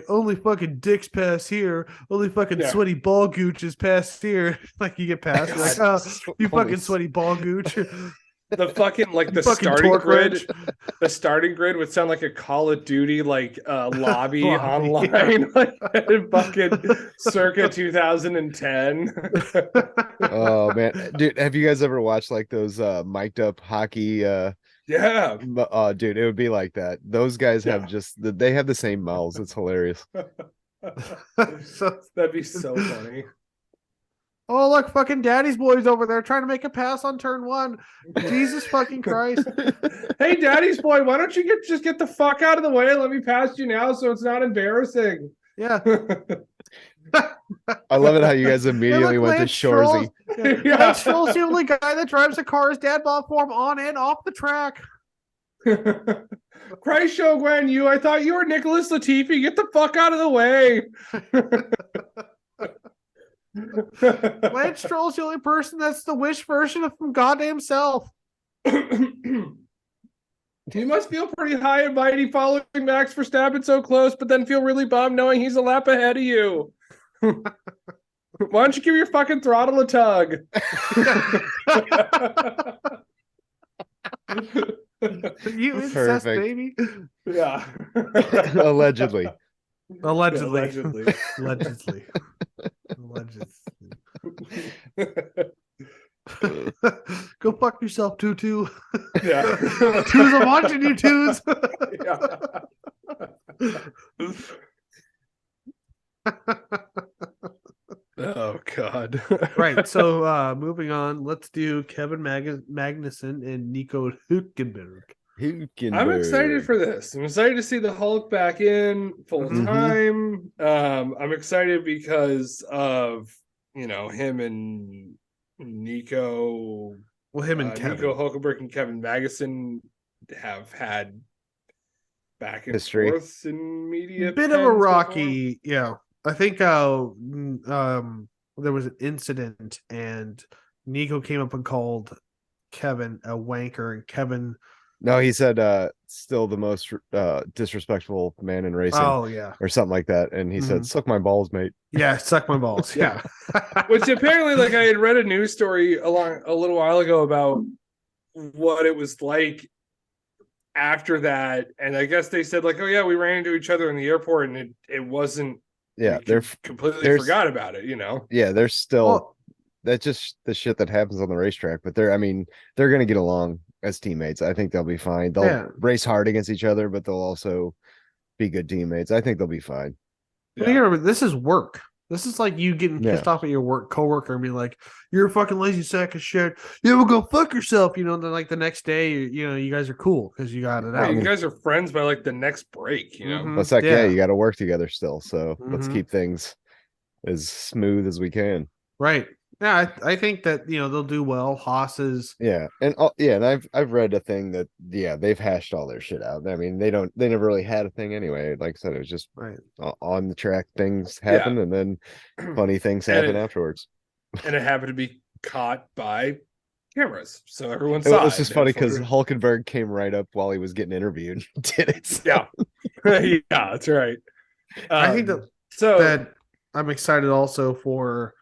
only fucking dicks pass here, only fucking sweaty ball gooches pass here. Like you get past, you're like, oh, you fucking sweaty ball gooch. The fucking like the Fucking starting torque grid, wrench. the starting grid would sound like a Call of Duty like lobby online, yeah. like fucking circa 2010. Oh man, dude, have you guys ever watched like those mic'd up hockey? Yeah, Dude, it would be like that. Those guys have they have the same mouths. It's hilarious. So that'd be so funny. oh, look, fucking daddy's boys over there trying to make a pass on turn 1. Jesus fucking Christ. Hey, daddy's boy, why don't you just get the fuck out of the way and let me pass you now so it's not embarrassing? Yeah. I love it how you guys immediately went to Shorzy. Yeah. Lance Stroll's the only guy that drives a car his dad bought for him on and off the track. Christ, Show Guan Yu, I thought you were Nicholas Latifi. Get the fuck out of the way. Lance Stroll's the only person that's the Wish version of from goddamn self. You must feel pretty high and mighty following Max Verstappen so close, but then feel really bummed knowing he's a lap ahead of you. Why don't you give your fucking throttle a tug? You incest baby. Yeah. Allegedly. Allegedly. Go fuck yourself, Tutu. Yeah. Tu's, I'm watching you, Tu's. Oh God. Right. So moving on, let's do Kevin Magnussen and Nico Hülkenberg. I'm excited for this. I'm excited to see the Hulk back in full time. I'm excited because of him and Nico Well, him and Nico Kevin. Hulkenberg and Kevin Magnussen have had back and History. forths in media Bit of a pens before. rocky, yeah. I think there was an incident and Nico came up and called Kevin a wanker, and Kevin, No, he said still the most disrespectful man in racing oh yeah, or something like that. And he said, Mhm. suck my balls, mate. Yeah, suck my balls. Yeah. Yeah. Which apparently, like, I had read a news story a little while ago about what it was like after that, and I guess they said like, oh yeah, we ran into each other in the airport, and it wasn't. Yeah, We completely there's forgot about it, you know. yeah, there's still Well, that's just the shit that happens on the racetrack. But I mean, they're gonna get along as teammates. I think they'll be fine. They'll yeah. race hard against each other, but they'll also be good teammates. I think they'll be fine. Well, you Yeah, remember, this is work. This is like you getting Yeah. pissed off at your work coworker and being like, "You're a fucking lazy sack of shit. You will go fuck yourself." You know, and then like the next day, you guys are cool because you got it Well, yeah, out. I you mean, guys are friends by like the next break, you know. let's like, yeah, Yeah. you got to work together still. So let's Hmm. keep things as smooth as we can. Right. Yeah, I think that they'll do well. Haas is Yeah, and yeah, and I've read a thing that yeah they've hashed all their shit out. I mean they never really had a thing anyway. Like I said, it was just right. on the track things Yeah, happen, and then funny things and happen it afterwards. happened to be caught by cameras, so everyone It saw was it. just funny because Therefore, Hulkenberg came right up while he was getting interviewed. Did it? So. yeah, yeah, that's right. I think that So that I'm excited also for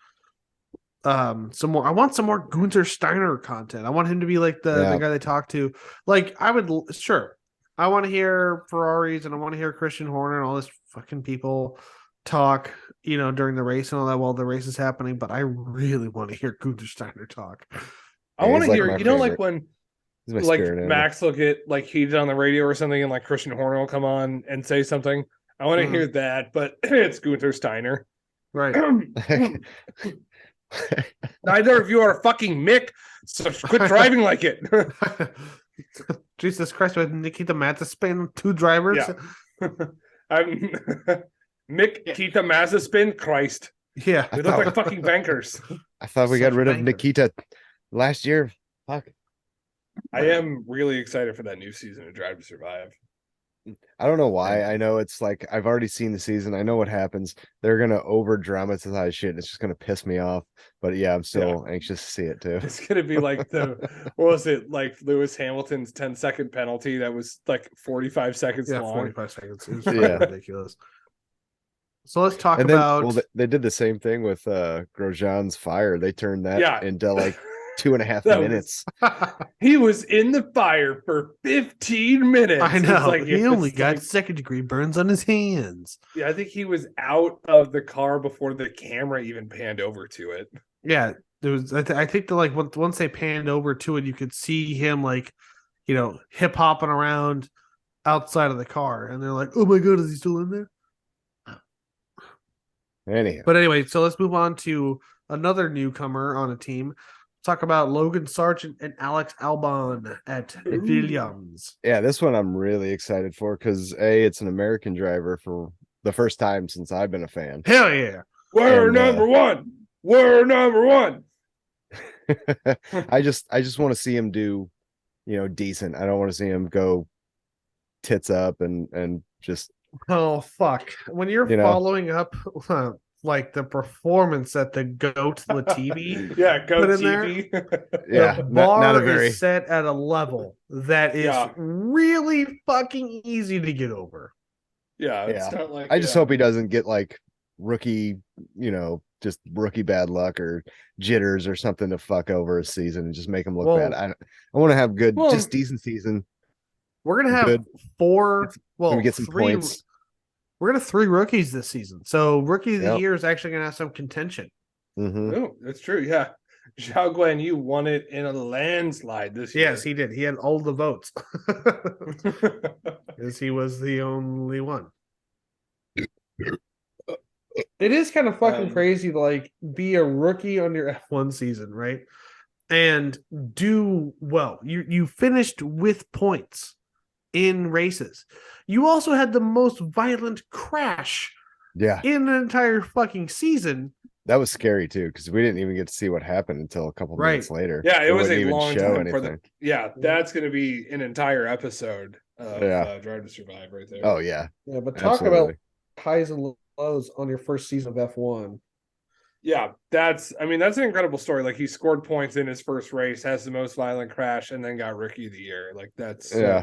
some more. I want some more Gunter Steiner content. I want him to be like the Yeah, guy they talk to. Like I would sure. I want to hear Ferraris and I want to hear Christian Horner and all this fucking people talk, during the race and all that while the race is happening. But I really want to hear Gunter Steiner talk. I yeah, want he's to like hear, my like favorite. when He's my like spirit animal. Max will get like heated on the radio or something, and like Christian Horner will come on and say something. I want to hear that, but it's Gunther Steiner. Right. Neither of you are a fucking Mick, so quit driving like it. Jesus Christ, with Nikita Mazepin, two drivers. Yeah. I'm Mick Keita Mazepin. Christ, Yeah. they look like fucking bankers. I thought we got Such rid of bankers. Nikita last year. Fuck. I am really excited for that new season of Drive to Survive. I don't know why. I know it's like I've already seen the season. I know what happens. They're gonna over dramatize shit. And it's just gonna piss me off. But yeah, I'm still anxious to see it too. It's gonna be like what was it, like Lewis Hamilton's 10-second penalty that was like 45 seconds Yeah, long. 45 seconds. It was Yeah. ridiculous. So let's talk And then, about. well, they did the same thing with Grosjean's fire. They turned that into like 2.5 minutes. He was in the fire for 15 minutes. I know. Like, he only got second-degree burns on his hands. Yeah, I think he was out of the car before the camera even panned over to it. Yeah, there was. I think that like once they panned over to it, you could see him like, hip hopping around outside of the car, and they're like, "Oh my god, is he still in there?" Anyhow, But anyway, so let's move on to another newcomer on a team. Talk about Logan Sargent and Alex Albon at Williams. yeah, this one I'm really excited for because it's an American driver for the first time since I've been a fan. Hell yeah! We're number one. We're number one. I just want to see him do, decent. I don't want to see him go tits up and just. Oh fuck! When you're following up like the performance that the GOAT Latifi Goat in TV. Yeah, the bar not a very is set at a level that is really fucking easy to get over. Yeah, it's not like I just hope he doesn't get like rookie, just rookie bad luck or jitters or something to fuck over a season and just make him look bad. I want to have good, just decent season. We're gonna have we get some points. We're gonna have 3 rookies this season. So rookie of the year is actually gonna have some contention. Mm-hmm. Oh, that's true. Yeah. Zhao Guan Yu won it in a landslide this year. Yes, he did. He had all the votes. Because he was the only one. It is kind of fucking crazy to like be a rookie on your F1 season, right? And do well. You finished with points in races. You also had the most violent crash in an entire fucking season. That was scary too, because we didn't even get to see what happened until a couple Right. minutes later. Yeah, it They was wouldn't a even long show time for the. anything. Yeah, that's going to be an entire episode of Yeah. Drive to Survive right there. Oh yeah, Yeah, but talk about absolutely. highs and lows on your first season of F1. Yeah, I mean, that's an incredible story. Like he scored points in his first race, has the most violent crash, and then got Rookie of the Year. Like Yeah,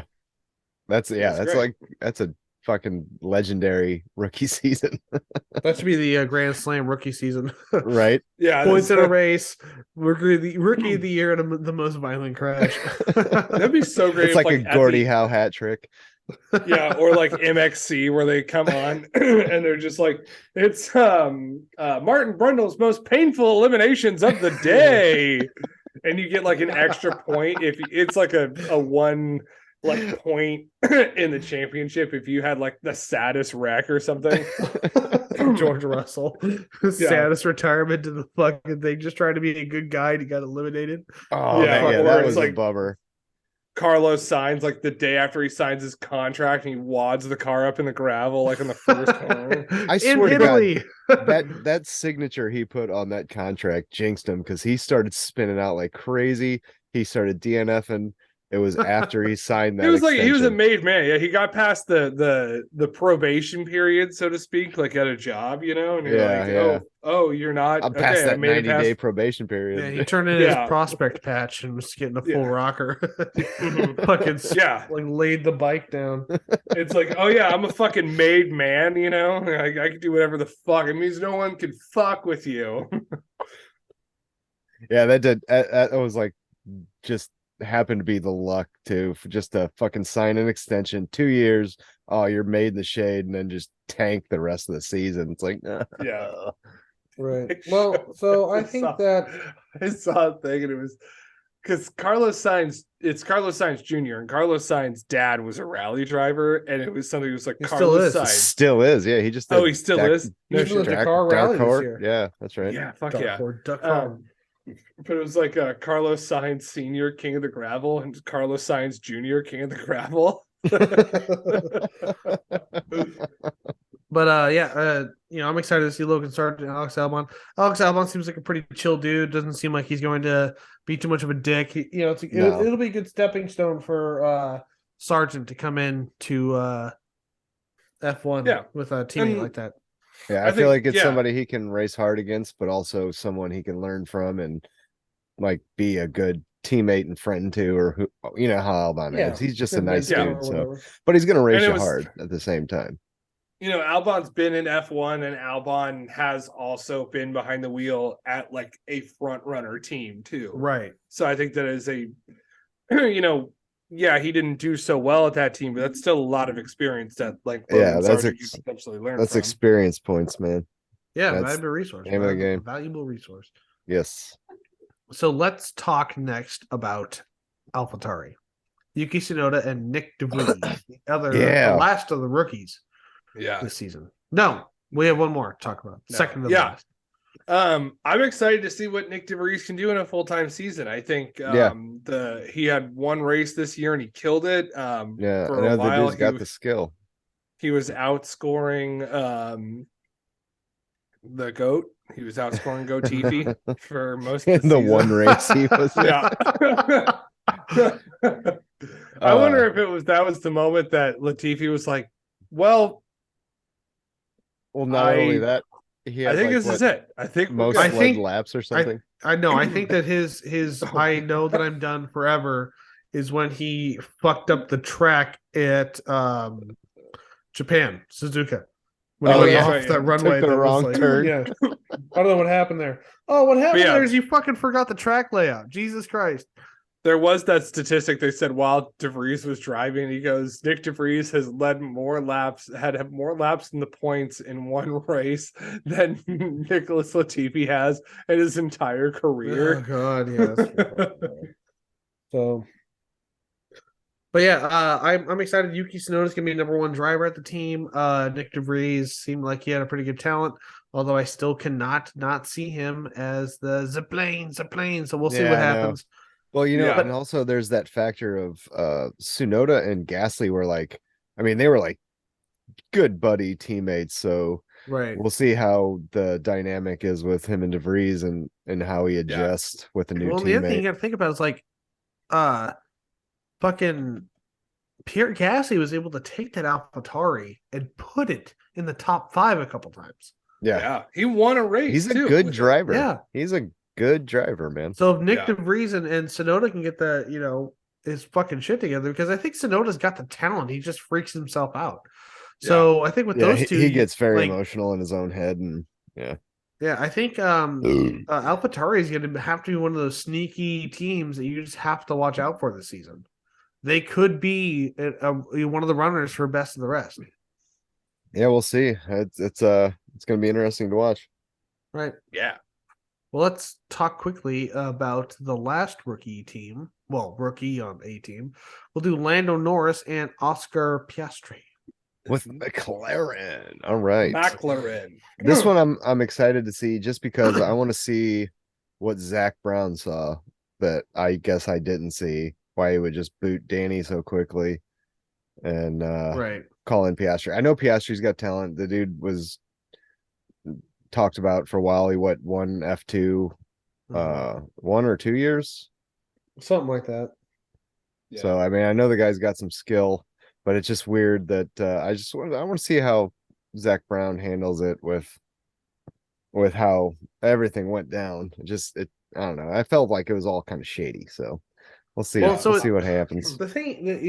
that's great. like that's a fucking legendary rookie season, That should be the Grand Slam rookie season. right? Yeah, Points in a race, rookie of the year, and the most violent crash. that'd be so great It's if like a like at Gordie the Howe hat trick. yeah, or like MXC where they come on and they're just like it's Martin Brundle's most painful eliminations of the day. And you get like an extra point if it's like a one like point in the championship if you had like the saddest wreck or something. George Russell, saddest retirement to the fucking thing, just trying to be a good guy and he got eliminated. Oh, Yeah, yeah, or that it's was a like bummer. Carlos signs like the day after he signs his contract and he wads the car up in the gravel like in the first corner. I In swear to Italy. God, that signature he put on that contract jinxed him because he started spinning out like crazy. He started DNFing. It was after he signed that He was like he was a extension. made man. Yeah, he got past the probation period, so to speak, like at a job, you know, and you're Yeah, like, yeah. oh, you're not I'm past okay. I that made it 90-day past. probation Yeah, period. he turned in his Yeah. prospect patch and was getting a full Yeah. rocker. Mhm. Fucking Yeah, like laid the bike down. it's like, oh yeah, I'm a fucking made man, you know. I can do whatever the fuck. It means no one can fuck with you. Yeah, that was like just happened to be the luck too, for just to fucking sign an extension 2 years. Oh, you're made in the shade, and then just tank the rest of the season. It's like, Yeah. Right. Well, so I think that I saw a thing and it was because it's Carlos Sainz Jr. and Carlos Sainz dad was a rally driver and it was something that was like He still Carlos is. it Sainz. still is. Yeah, he just Oh, did he still is? No He's in the shit. Dakar rally this Dakar. year. Yeah, that's right. Yeah, fuck Dark yeah. Horse, Dakar. But it was like Carlos Sainz Sr., King of the Gravel, and Carlos Sainz Jr., King of the Gravel. But I'm excited to see Logan Sargent and Alex Albon. Alex Albon seems like a pretty chill dude. Doesn't seem like he's going to be too much of a dick. No. It'll be a good stepping stone for Sargent to come in to F1 Yeah. with a teammate And- like that. Yeah, I I feel think- like it's yeah. somebody he can race hard against, but also someone he can learn from and like be a good teammate and friend to, or who, you know how Albon Yeah, is. He's just a good nice mentor dude. or So, whatever. but he's gonna race And it you was- hard at the same time. You know, Albon's been in F1 and Albon has also been behind the wheel at like a front runner team too. Right. So I think that is a, you know, yeah, he didn't do so well at that team, but that's still a lot of experience that like Yeah, Logan that's Sargent could potentially learn That's from. experience points, man. Yeah, That's valuable resource. name of the game. Valuable resource. Yes. So let's talk next about AlphaTauri. Yuki Tsunoda and Nick DeVries, the last of the rookies Yeah. this season. No, we have one more to talk about. No. Second to the Yeah. last. I'm excited to see what Nick DeVries can do in a full-time season. I think he had one race this year and he killed it. Yeah, For I know a the while dude's got the skill. he was outscoring the GOAT. He was outscoring Goatifi for most of In the the season. one race he was in. Yeah. I wonder if that was the moment that Latifi was like, well, Well, not only that, he had I think like, this is it. I think we're most good. I led think- laps or something. I know. I think that his I know that I'm done forever is when he fucked up the track at Japan, Suzuka. When he Oh, went yeah. off Right, that yeah. runway, Took the that was wrong like, turn. Yeah, I don't know what happened there. Oh, what happened yeah. there is you fucking forgot the track layout. Jesus Christ! There was that statistic they said while DeVries was driving, he goes, Nick DeVries has led more laps, had more laps in the points in one race than Nicholas Latifi has in his entire Oh career. God, yes. So, but yeah, I'm excited. Yuki Tsunoda's gonna be number one driver at the team. Nick DeVries seemed like he had a pretty good talent, although I still cannot not see him as the plane. So we'll see Yeah, what I know. happens. Well, Yeah. and also there's that factor of Tsunoda and Gasly were like, I mean, they were like good buddy teammates. So Right. we'll see how the dynamic is with him and DeVries and how he adjusts with a new Well, the other thing teammate. you got to think about is like, uh, fucking Pierre Gasly was able to take that AlphaTauri and put it in the top 5 a couple times. Yeah. He won a race He's a too. good with it. driver. Yeah. He's a good driver, man. So if Nick Yeah. DeVries and Sonoda can get the, his fucking shit together, because I think Sonoda's got the talent. He just freaks himself out. So I think with Yeah, those two, he gets very like, emotional in his own head, and yeah. yeah, I think AlphaTauri is going to have to be one of those sneaky teams that you just have to watch out for this season. They could be one of the runners for best of the rest. Yeah, we'll see. It's going to be interesting to watch. Right. Yeah. Well, let's talk quickly about the last rookie team. Well, rookie on a team. We'll do Lando Norris and Oscar Piastri. With McLaren. All right. McLaren. This one I'm excited to see just because I want to see what Zach Brown saw that I guess I didn't see. Why he would just boot Danny so quickly and Right. call in Piastri. I know Piastri's got talent. The dude was talked about for a while. He won F2 1 or 2 years. Something like that. Yeah. So I mean, I know the guy's got some skill, but it's just weird that I want to see how Zach Brown handles it with how everything went down. I don't know. I felt like it was all kind of shady. So we'll see. Well, so we'll see what happens. The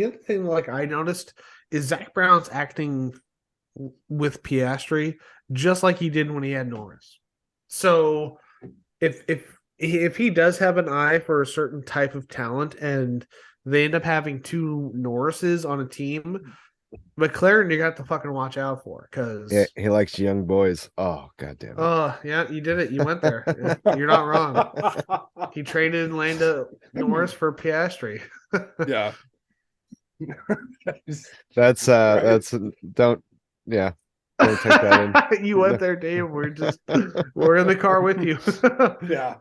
other thing, like I noticed, is Zach Brown's acting with Piastri just like he did when he had Norris. So if he does have an eye for a certain type of talent and they end up having 2 Norrises on a team, McLaren you got to fucking watch out for because Yeah, he likes young boys. Oh, god damn it. Oh yeah, you did it. You went there. You're not wrong. He traded Lando Norris for Piastri. Yeah. That's don't yeah. Don't take that in. You went there, Dave. We're in the car with you. Yeah.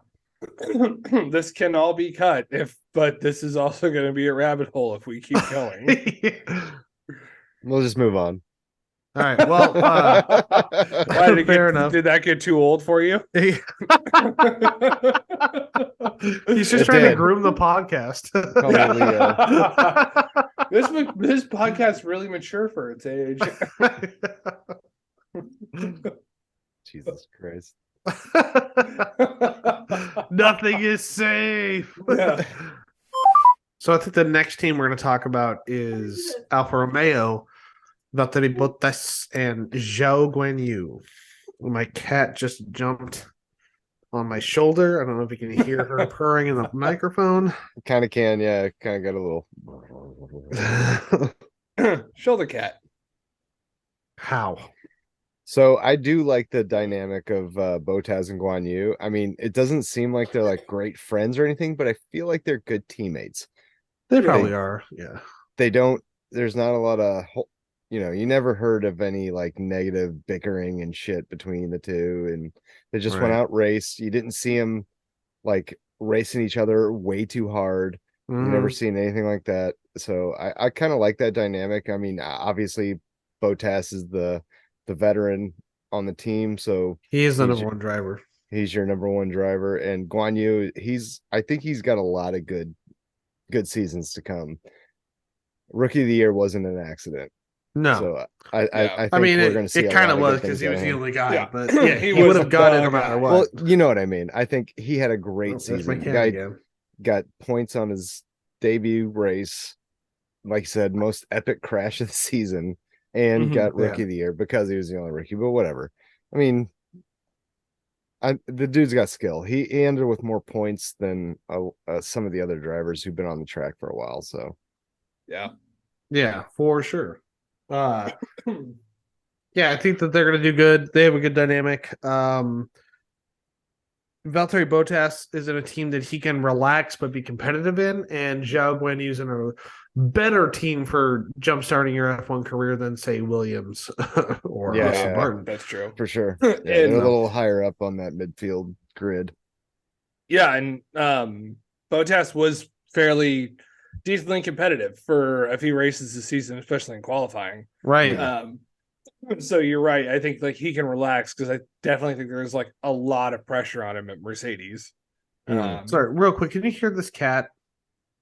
This can all be cut but this is also going to be a rabbit hole if we keep going. We'll just move on. All right. Well, fair enough. Did that get too old for you? He's just It trying to did. groom the podcast. This podcast's really mature for its age. Jesus Christ. Nothing is safe. Yeah. So I think the next team we're going to talk about is Alfa Romeo, Valtteri Bottas, and Zhou Guanyu. My cat just jumped on my shoulder. I don't know if you can hear her purring in the microphone. Kind of can, yeah. Kind of got a little. Shoulder cat. How? So I do like the dynamic of Bottas and Guan Yu. I mean, it doesn't seem like they're like great friends or anything, but I feel like they're good teammates. They probably are. Yeah. They don't. There's not a lot of, you never heard of any like negative bickering and shit between the two, and they just went Right. out raced. You didn't see them like racing each other way too hard. You never seen anything like that. So I kind of like that dynamic. I mean, obviously, Bottas is the veteran on the team, so He is the number one driver. he's your number one driver. And Guan Yu, I think he's got a lot of good seasons to come. Rookie of the year wasn't an accident. No. So I think I mean, we're going to see it a kind lot of good was because things he out was of the him. only guy. Yeah. But yeah, He he was would have the got it no guy. matter what. Well, you know what I mean. I think he had a great There's my season. cat Guy again. got points on his debut race. Like I said, most epic crash of the season, and got rookie of the year because he was the only rookie. But whatever. I mean, the dude's got skill. He ended with more points than some of the other drivers who've been on the track for a while. So Yeah, for sure. Yeah, I think that they're going to do good. They have a good dynamic. Valtteri Bottas is in a team that he can relax but be competitive in, and Zhao Guanyu's in a better team for jumpstarting your F1 career than, say, Williams or Aston Martin. That's true. for sure, they're a little higher up on that midfield grid. Yeah, and Bottas was fairly decently competitive for a few races this season, especially in qualifying. Right. So you're right. I think like he can relax because I definitely think there's like a lot of pressure on him at Mercedes. Sorry, real quick, can you hear this cat?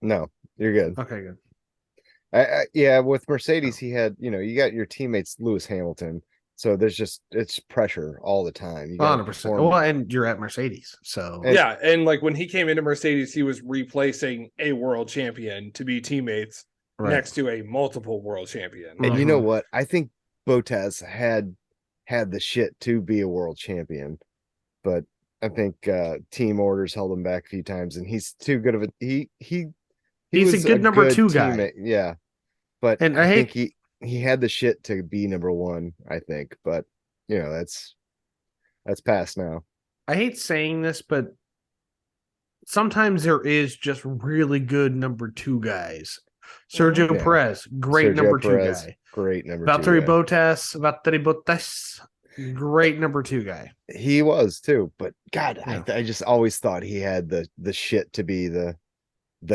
No, you're good. Okay, good. Yeah, with Mercedes, he had, you got your teammates Lewis Hamilton, so it's pressure all the time. You got to 100%. perform, Well, and you're at Mercedes, so and Yeah, and like when he came into Mercedes, he was replacing a world champion to be teammates right. next to a multiple world champion. and you know Mhm. what? I think Bottas had the shit to be a world champion, but I think team orders held him back a few times, and he's too good of a he He's a was a good number good two guy, teammate, yeah. But and I I think hate he had the shit to be number one, I think. But that's past now. I hate saying this, but sometimes there is just really good number two guys. Sergio Yeah. Perez, great Sergio number two Perez, guy. great number two Valtteri guy. Bottas, great number two guy. He was too, but God, Yeah, I just always thought he had the shit to be the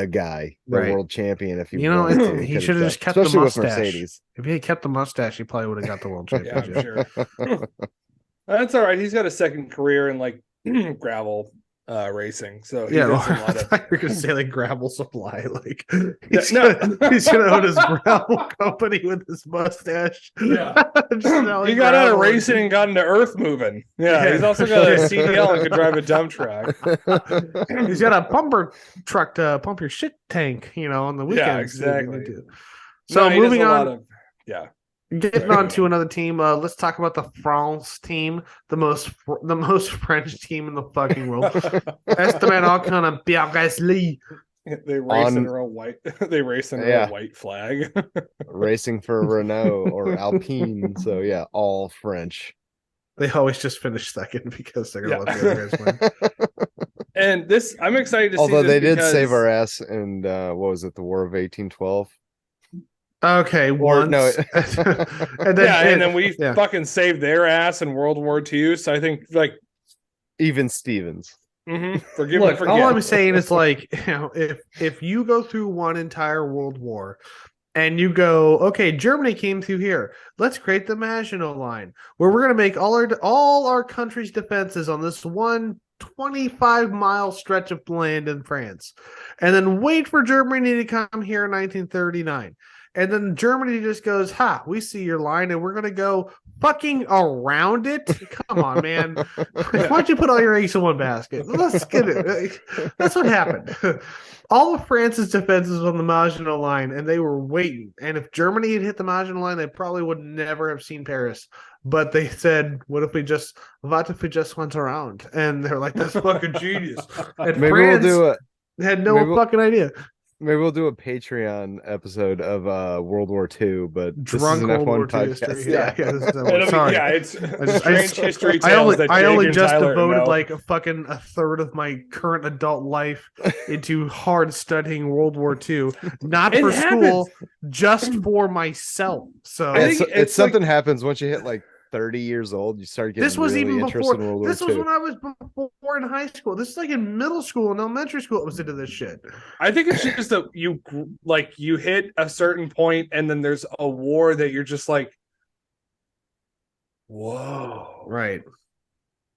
guy, the right. world champion if he You know, wanted to. He he could have should have done, just kept the especially with mustache. Mercedes. If he had kept the mustache, he probably would have got the world Yeah, I'm championship. sure. That's all right. He's got a second career in like gravel racing, so he Yeah, does a I lot of. thought you were gonna say like gravel supply. Like Yeah, he's gonna own his gravel company with his mustache. Yeah. Just selling He got out of gravel. racing and got into earth moving. Yeah, he's also got a CDL and could drive a dump truck. He's got a pumper truck to pump your shit tank, on the Yeah, weekends. exactly. So No, he does moving a lot on, of yeah. getting Sorry, on go to on. another team. Let's talk about the France team, the most French team in the fucking world. Esteban Ocon and Pierre Gasly. They race On under a white. They race under a yeah, white flag. racing for Renault or Alpine. So yeah, all French. They always just finish second because they're gonna let the other Yeah, guys win. and this I'm excited to see Although this they did save because our ass in what was it, the War of 1812? Okay, Or no, once, and then yeah, and then we yeah. fucking saved their ass in World War II. So I think like even Stevens. forgive and Look, all I'm forget. saying is like, if you go through one entire world war and you go, okay, Germany came through here. Let's create the Maginot Line where we're going to make all our country's defenses on this one 25-mile stretch of land in France, and then wait for Germany to come here in 1939. And then Germany just goes, ha, we see your line and we're going to go fucking around it. Come on, man. Why don't you put all your eggs in one basket? Let's get it. That's what happened. All of France's defenses on the Maginot Line, and they were waiting. And if Germany had hit the Maginot Line, they probably would never have seen Paris. But they said, what if we just went around? And they're like, that's fucking genius. And Maybe France we'll do a had maybe no we'll, fucking idea. maybe we'll do a Patreon episode of World War II, but this is Drunk an World F1 War II podcast. history. Yeah, It'll sorry. be, yeah, it's I strange history I tales only that I Jake only and just Tyler devoted know. like a third of my current adult life into hard studying World War II, not It for happens. school, just for myself. So I think It's it's like something happens once you hit like 30 years old, you start getting this was really even interested before. in World War This was II. when I was before in high school. This is like in middle school and elementary school. I was into this shit. I think it's just that you hit a certain point and then there's a war that you're just like, whoa, Right.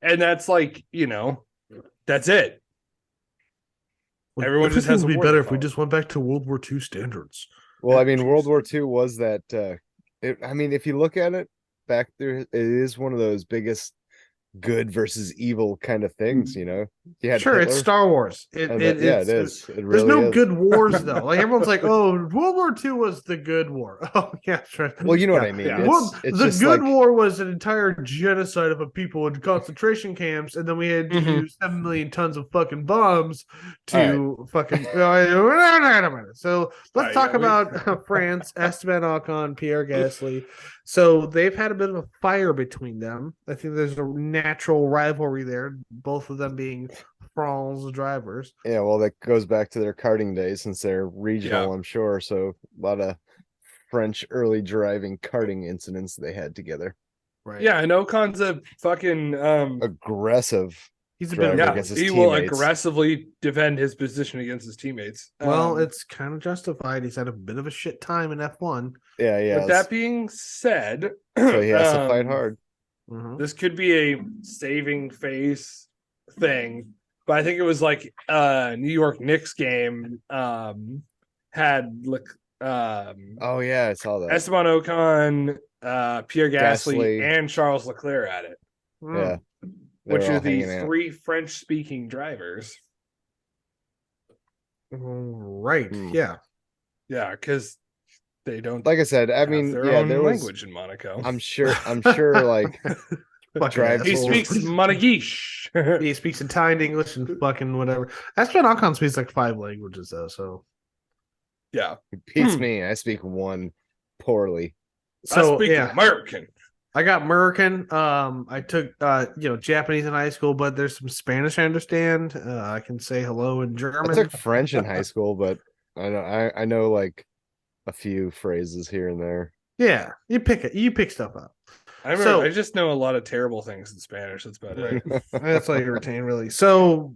and that's like that's it. Everyone just Everything has a would be war better to if we follow. just went back to World War II standards. Well, I mean, Jeez. World War II was that. I mean, if you look at it back there, it is one of those biggest good versus evil kind of things. You had Sure, it's Hitler, Star Wars. and it is. It There's really no is. good wars though. Like everyone's like, "Oh, World War II was the good war." Oh yeah, sure. Well, you know what Yeah. I mean. Yeah. It's The just good like war was an entire genocide of a people in concentration camps, and then we had to use 7 million tons of fucking bombs to fucking. So let's talk about France, Esteban Ocon, Pierre Gasly. So they've had a bit of a fire between them. I think there's a natural rivalry there, both of them being France drivers. yeah. Well, that goes back to their karting days since they're regional, Yeah. I'm sure. So a lot of French early driving karting incidents they had together. Right. Yeah, and Ocon's a fucking Aggressive. He's a bit of driver a Yeah, against his he will teammates. aggressively defend his position against his teammates. Well, it's kind of justified. He's had a bit of a shit time in F1. Yeah, he with has. that being said, So he has to fight hard. this could be a saving face thing, but I think it was like New York Knicks game had like Oh yeah, I saw that. Esteban Ocon, Pierre Gasly, Gasly. and Charles Leclerc at it, Yeah, they which were all are the hanging out. 3 French-speaking drivers. Right. Hmm. Yeah. Yeah, because they don't Like I said, I have mean, their yeah, own there was. language in Monaco. I'm sure. Like Fucking drive He assholes. schools. speaks Monegasque. He speaks Italian, English, and fucking whatever. Esteban Ocon speaks like 5 languages though. So Yeah. He beats me. I speak one poorly. I speak American. I got American. I took Japanese in high school, but there's some Spanish I understand. I can say hello in German. I took French in high school, but I know like a few phrases here and there. Yeah, you pick stuff up. I just know a lot of terrible things in Spanish. That's about it. That's all you retain, really. So,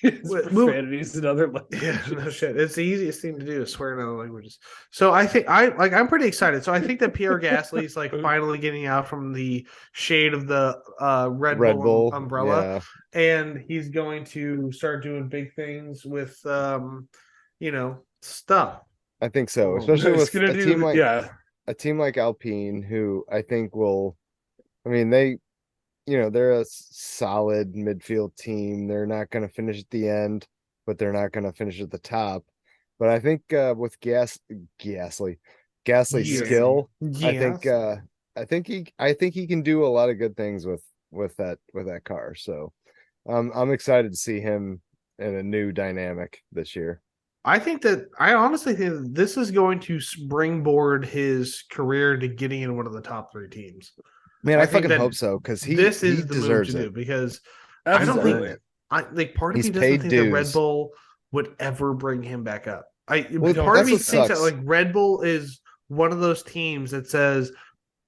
profanities and other languages. Yeah, no shit. It's the easiest thing to do is swear in other languages. So I think I'm pretty excited. So I think that Pierre Gasly's like finally getting out from the shade of the Red Bull umbrella, and he's going to start doing big things with stuff. I think so, especially with a team like Alpine, who I think will. I mean, they're a solid midfield team. They're not going to finish at the end, but they're not going to finish at the top. But I think with Gasly's skill, Yes. I think he can do a lot of good things with that car. So I'm excited to see him in a new dynamic this year. I honestly think that this is going to springboard his career to getting in one of the top 3 teams. Man, I fucking hope so, because he deserves it. Because Absolutely. I don't think part of He's me doesn't paid think dues. that Red Bull would ever bring him back up. Part of that's me what thinks that sucks. like Red Bull is one of those teams that says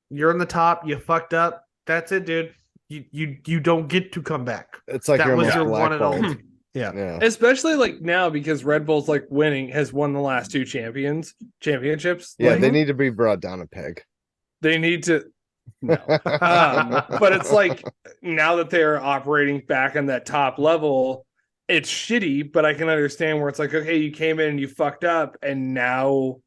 you're in the top, you fucked up, that's it, dude. You don't get to come back. It's like that you're was almost your one and blackballed. only. Yeah. Especially like now because Red Bull's like has won the last 2 championships. Yeah, like, they need to be brought down a peg. They need to. No. But it's like now that they're operating back on that top level, it's shitty, but I can understand where it's like, okay, you came in and you fucked up, and now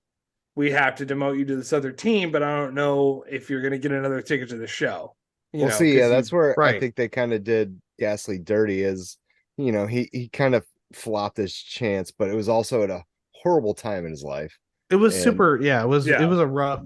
we have to demote you to this other team, but I don't know if you're going to get another ticket to the show. We'll see. Yeah, that's where I think they kind of did Gasly dirty. He kind of flopped his chance, but it was also at a horrible time in his life. It was super. Yeah, it was a rough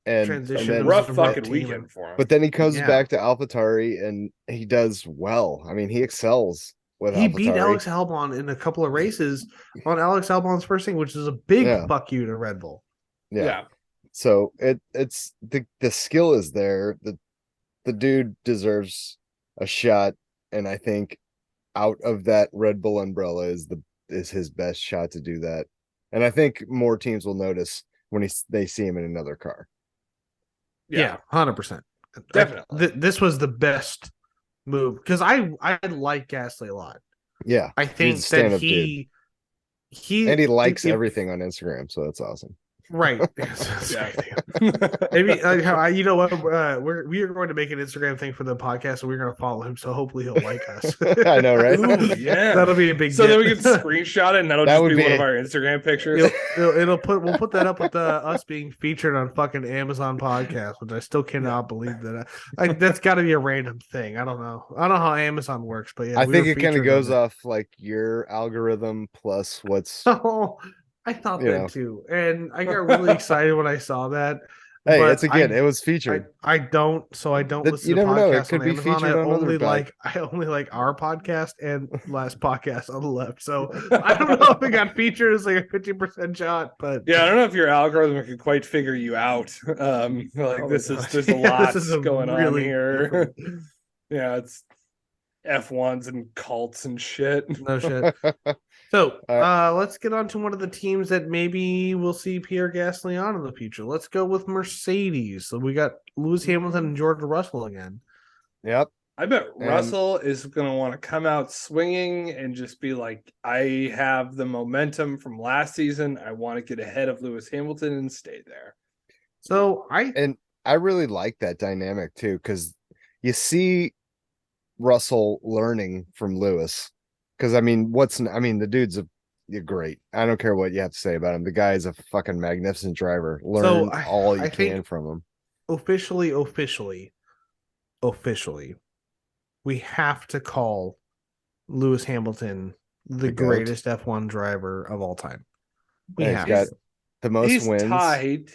transition. And rough fucking weekend for him. But then he comes back to AlphaTauri and he does well. I mean, he excels with He AlphaTauri. beat Alex Albon in a couple of races on Alex Albon's first thing, which is a big fuck you to Red Bull. Yeah. So it's the skill is there. The dude deserves a shot, and I think out of that Red Bull umbrella is his best shot to do that. And I think more teams will notice when they see him in another car. Yeah, 100%. Definitely. This was the best move because I like Gasly a lot. Yeah. I think that he and he likes everything on Instagram, so that's awesome. Right. Maybe you know what? We are going to make an Instagram thing for the podcast, and we're going to follow him. So hopefully he'll like us. I know, right? Ooh, yeah, that'll be a big. So then we can screenshot it, and that'll just be one of our Instagram pictures. We'll put that up with us being featured on fucking Amazon podcast, which I still cannot believe that. That's got to be a random thing. I don't know how Amazon works, but yeah, I think it kind of goes off like your algorithm plus what's. I thought that too, and I got really excited when I saw that. Hey, it was featured. I don't listen to podcasts. You never know; it could on be Amazon. featured on other. I only like our podcast and last podcast on the left. So I don't know if it got featured as like a 50% shot, but yeah, I don't know if your algorithm could quite figure you out. There's a lot going on here. Yeah, it's F1s and cults and shit. No shit. So let's get on to one of the teams that maybe we'll see Pierre Gasly on in the future. Let's go with Mercedes. So we got Lewis Hamilton and George Russell again. Yep. I bet And Russell is going to want to come out swinging and just be like, I have the momentum from last season. I want to get ahead of Lewis Hamilton and stay there. So I and I really like that dynamic too, because you see Russell learning from Lewis. Because I mean, the dude's you're great. I don't care what you have to say about him. The guy is a fucking magnificent driver. so Learn I all you I can think from him. officially, we have to call Lewis Hamilton the The GOAT. greatest F1 driver of all time. We Yeah, he's have got He's to. the most he's wins. tied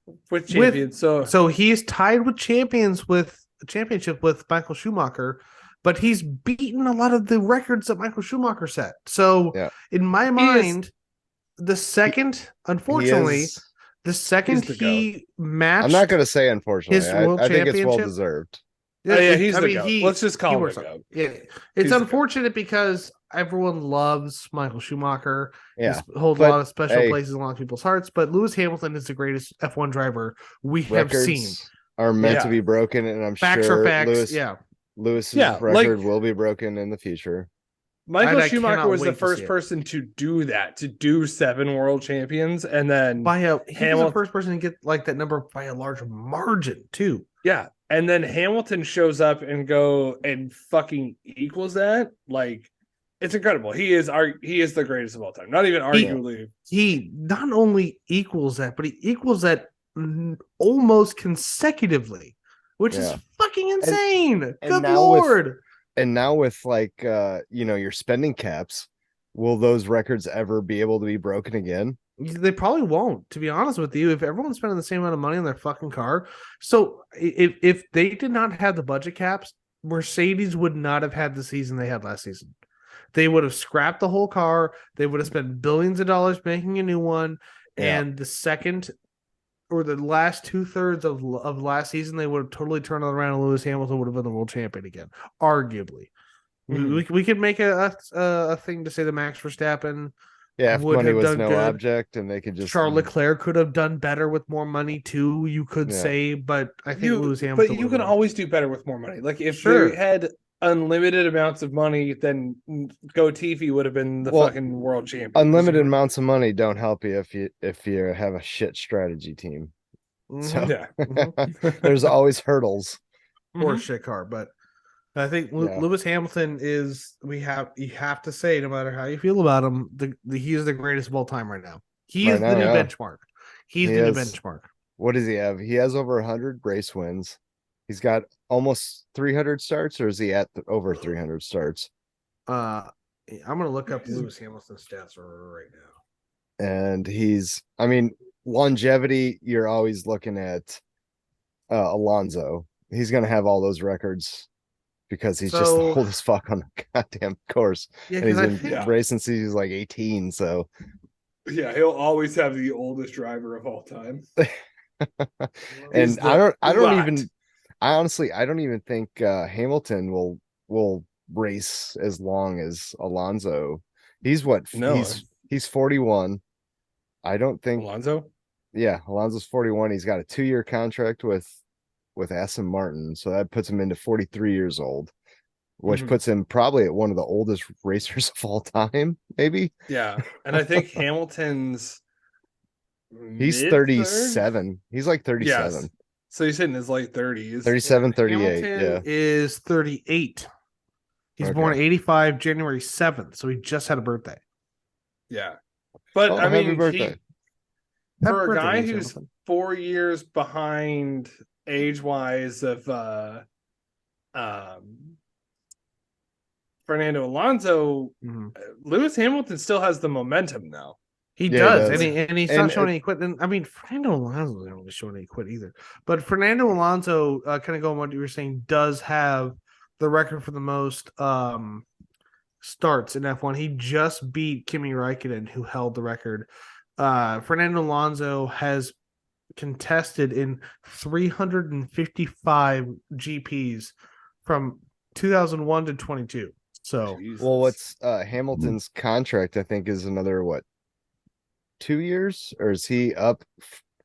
with With champions. So so he's tied with champions with championship with Michael Schumacher, but he's beaten a lot of the records that Michael Schumacher set. So Yeah. in my he is mind, the He, second, he unfortunately, is the he's second the goat. he I'm not matched gonna say unfortunately. his world I think it's well championship. deserved. Oh yeah, I he's the mean, goat. Let's just he call him the works on. goat. Yeah, it's He's the goat. unfortunate because everyone loves Michael Schumacher. He Yeah. holds a But lot of special hey, places in a lot of people's hearts. But Lewis Hamilton is the greatest F1 driver we have seen. records are meant to Yeah, Yeah, be broken, and I'm facts are sure facts. Yeah, Lewis's yeah. record Like will be broken in the future. Michael and I Schumacher cannot was the wait to see first it. person to do that, to do 7 world champions, and then He was the Hamilton. first person to get like that number by a large margin too. Yeah, and then Hamilton shows up and go and fucking equals that. Like, it's incredible. He is the greatest of all time. Not even He arguably. he not only equals that, but he equals that almost consecutively, which is Yeah. fucking And insane. and Good now with lord. like your spending caps, will those records ever be able to be broken again? They probably won't, to be honest with you, if everyone's spending the same amount of money on their fucking car. So if they did not have the budget caps, Mercedes would not have had the season they had last season. They would have scrapped the whole car. They would have spent billions of dollars making a new one. Yeah. And the second or the last 2/3 of last season, they would have totally turned it around and Lewis Hamilton would have been the world champion again, arguably. We could make a thing to say the Max Verstappen Yeah, if would money have was done no good. object and they could just Charles Leclerc could have done better with more money too, you could yeah. say, but I think You Lewis but Hamilton would you have can won. always do better with more money. Like if they Sure. had unlimited amounts of money, then Gotifi would have been the Well, fucking world champion. unlimited amounts of money don't help you if you have a shit strategy team. So Yeah. there's always hurdles. Or shit car, but I think Yeah. Lewis Hamilton is you have to say no matter how you feel about him, he is the greatest of all time right now. He Right is the now, new yeah. benchmark. He's He the new has benchmark. What does he have? He has over 100 race wins. He's got almost 300 starts, or is he at over 300 starts? Uh, I'm gonna look up Lewis Hamilton's stats right now. And longevity, you're always looking at Alonso. He's going to have all those records because he's just the So oldest fuck on the goddamn course. yeah, And he's because I been think racing since he was like 18. So, Yeah, he'll always have the oldest driver of all time. and Lot. I don't even think Hamilton will race as long as Alonso. He's what No, he's 41. I don't think Alonso. Yeah, Alonso's 41. He's got a 2-year contract with Aston Martin, so that puts him into 43 years old, which puts him probably at one of the oldest racers of all time, maybe. Yeah, and I think Hamilton's He's mid-third. 37. He's like 37. Yes. So he's hitting his late 30s. 37, 38. Hamilton Yeah. is 38. He's born Okay. 85, January 7th, so he just had a birthday. Yeah. But Well, I happy mean, birthday. for Happy a guy birthday, who's Hamilton. 4 years behind age-wise of um Fernando Alonso, Lewis Hamilton still has the momentum now. He Yeah, does, he does. and he's not showing any quit. And I mean, Fernando Alonso isn't really showing any quit either. But Fernando Alonso, kind of going what you were saying, does have the record for the most starts in F1. He just beat Kimi Räikkönen, who held the record. Fernando Alonso has contested in 355 GPs from 2001 to 22. So, Jesus. Well, what's Hamilton's contract, I think, is another 2 years, or is he up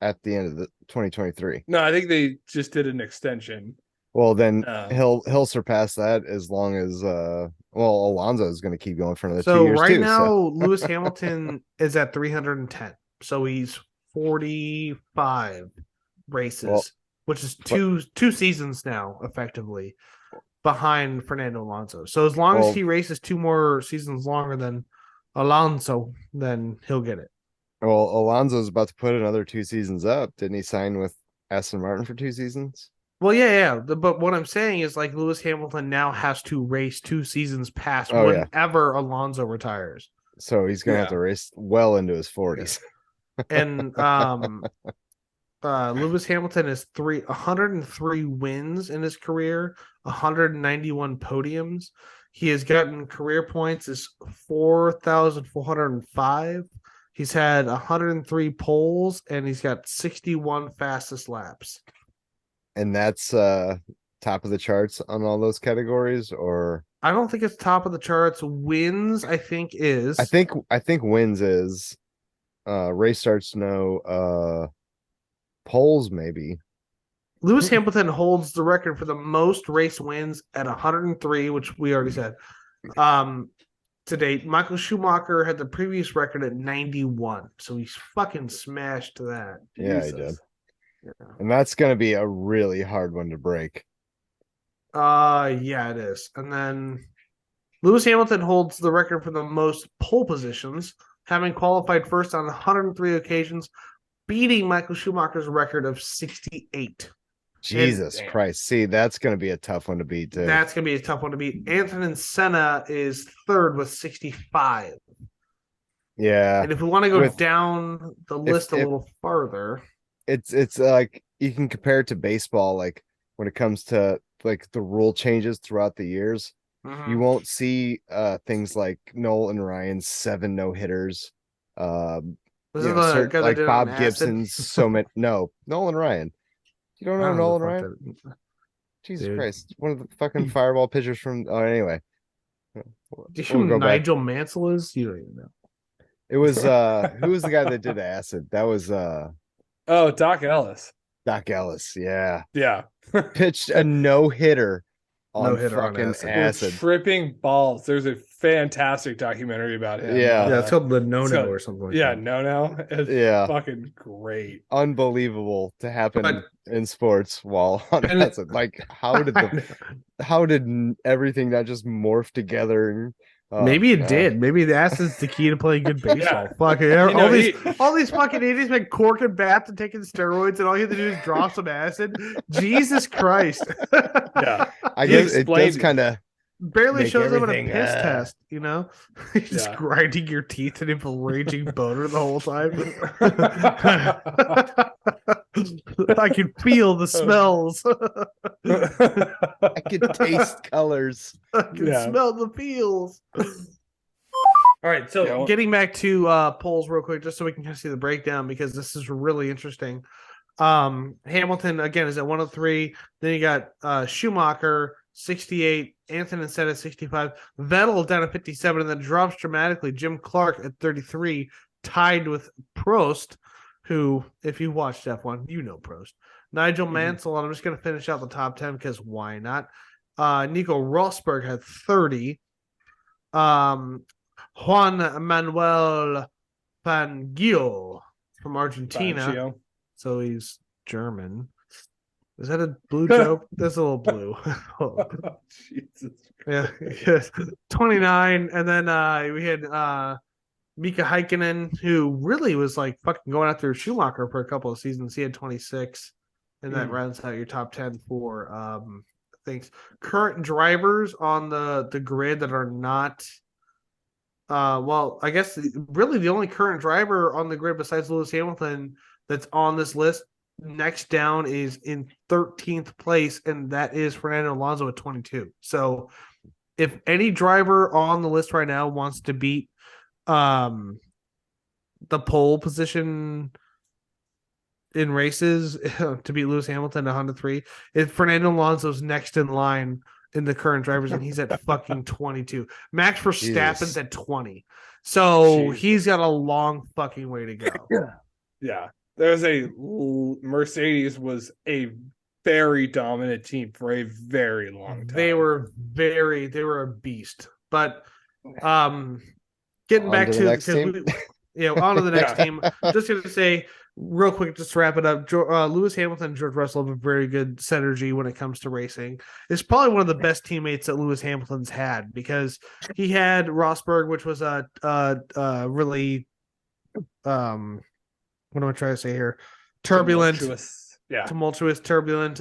at the end of the 2023? No, I think they just did an extension. Well, then Um, he'll surpass that as long as well, Alonso is going to keep going for another two So years right too. So now, Lewis Hamilton is at 310. So he's 45 well, races, which is but two seasons now, effectively, behind Fernando Alonso. So as long as well, he races two more seasons longer than Alonso, then he'll get it. well, Alonso's about to put another 2 seasons up. Didn't he sign with Aston Martin for 2 seasons? Well, yeah. But what I'm saying is like Lewis Hamilton now has to race two seasons past Oh yeah. whenever Alonso retires. So he's gonna have yeah. to race well into his Yeah. 40s. And Lewis Hamilton has 103 wins in his career, 191 podiums. He has gotten career points is 4,405. He's had 103 poles and he's got 61 fastest laps. And that's top of the charts on all those categories, or I don't think it's top of the charts. Wins, I think, I is. think I think wins is race starts no polls maybe. Lewis Hamilton holds the record for the most race wins at 103, which we already said. Um, to date, Michael Schumacher had the previous record at 91, so he's fucking smashed that. Yeah, he did. Jesus. Yeah. And that's gonna be a really hard one to break. Yeah, it is. And then Lewis Hamilton holds the record for the most pole positions, having qualified first on 103 occasions, beating Michael Schumacher's record of 68. And Jesus Damn. Christ. See, that's gonna be a tough one to beat too. that's going to be a tough one to beat. Anthony Senna is third with 65. Yeah. And if we want to go With down the list a if little farther, it's like you can compare it to baseball, like when it comes to like the rule changes throughout the years, you won't see things like Noel and Ryan's 7 no hitters. this is You know, the certain guy that like did it on Bob acid. Gibson's so many no, Nolan Ryan. You don't I know don't know the Nolan fuck Ryan? that, Jesus dude. Christ. One of the fucking fireball pitchers from Do anyway. you know We'll who go back. Nigel Mansell is? You don't even know. It was who was the guy that did acid? That was Oh, Doc Ellis. Doc Ellis. Yeah. Yeah. Pitched a no-hitter No on hitter on fucking acid. For acid. tripping balls. There's a fantastic documentary about him. Yeah. Yeah, it's called the It's No-No called- or something like yeah, that. no. It's Yeah. fucking great. Unbelievable to happen But in sports while on and acid. Like how did everything not just morph together and maybe it did. Maybe the acid's the key to playing good baseball. Yeah. Fucking You know, all these fucking idiots been corking bats and taking steroids, and all you have to do is drop some acid. Jesus Christ! Yeah. I He guess it does explained kind of Barely make shows up in a everything, piss test, you know? Just Yeah. grinding your teeth and a raging boner the whole time. I can feel the smells. I could taste colors. I can Yeah. smell the feels. All right, so Yeah, well- getting back to polls real quick, just so we can kind of see the breakdown because this is really interesting. Hamilton again is at 103. Then you got Schumacher 68, Anthony Senna 65, Vettel down at 57, and then drops dramatically. Jim Clark at 33, tied with Prost, who, if you watched F1, you know Prost. Nigel Mansell, and I'm just going to finish out the top 10 because why not? Nico Rosberg had 30. Juan Manuel Fangio from Argentina. Fangio. So he's German. Is that a blue joke? That's a little blue. Jesus. Yeah. Yes. 29. And then we had Mika Häkkinen, who really was like fucking going after Schumacher for a couple of seasons. He had 26. And that rounds out your top 10 for things. Current drivers on the grid that are not well, I guess really the only current driver on the grid besides Lewis Hamilton that's on this list next down is in 13th place, and that is Fernando Alonso at 22. So if any driver on the list right now wants to beat the pole position in races to beat Lewis Hamilton at 103, if Fernando Alonso's next in line in the current drivers, and he's at fucking 22. Max Verstappen's at 20. So he's got a long fucking way to go. Yeah. There's a Mercedes was a very dominant team for a very long They time. were they were a beast. But um getting On back to the to next because team. we on to the next Yeah, team. Just gonna say real quick, just to wrap it up. Lewis Hamilton and George Russell have a very good synergy when it comes to racing. It's probably one of the best teammates that Lewis Hamilton's had because he had Rosberg, which was a really what am I trying to say here? Turbulent, tumultuous. Yeah, turbulent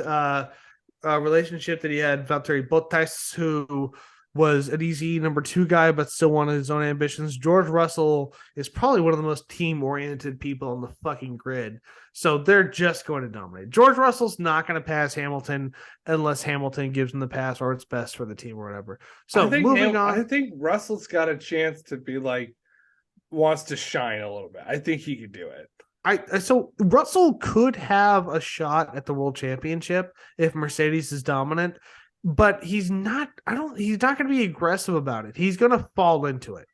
relationship that he had Valtteri Bottas, who was an easy number two guy, but still wanted his own ambitions. George Russell is probably one of the most team oriented people on the fucking grid. So they're just going to dominate. George Russell's not going to pass Hamilton unless Hamilton gives him the pass or it's best for the team or whatever. So moving I on. think Russell's got a chance to be like wants to shine a little bit. I think he could do it. So Russell could have a shot at the world championship if Mercedes is dominant, but he's not. He's not going to be aggressive about it. He's going to fall into it,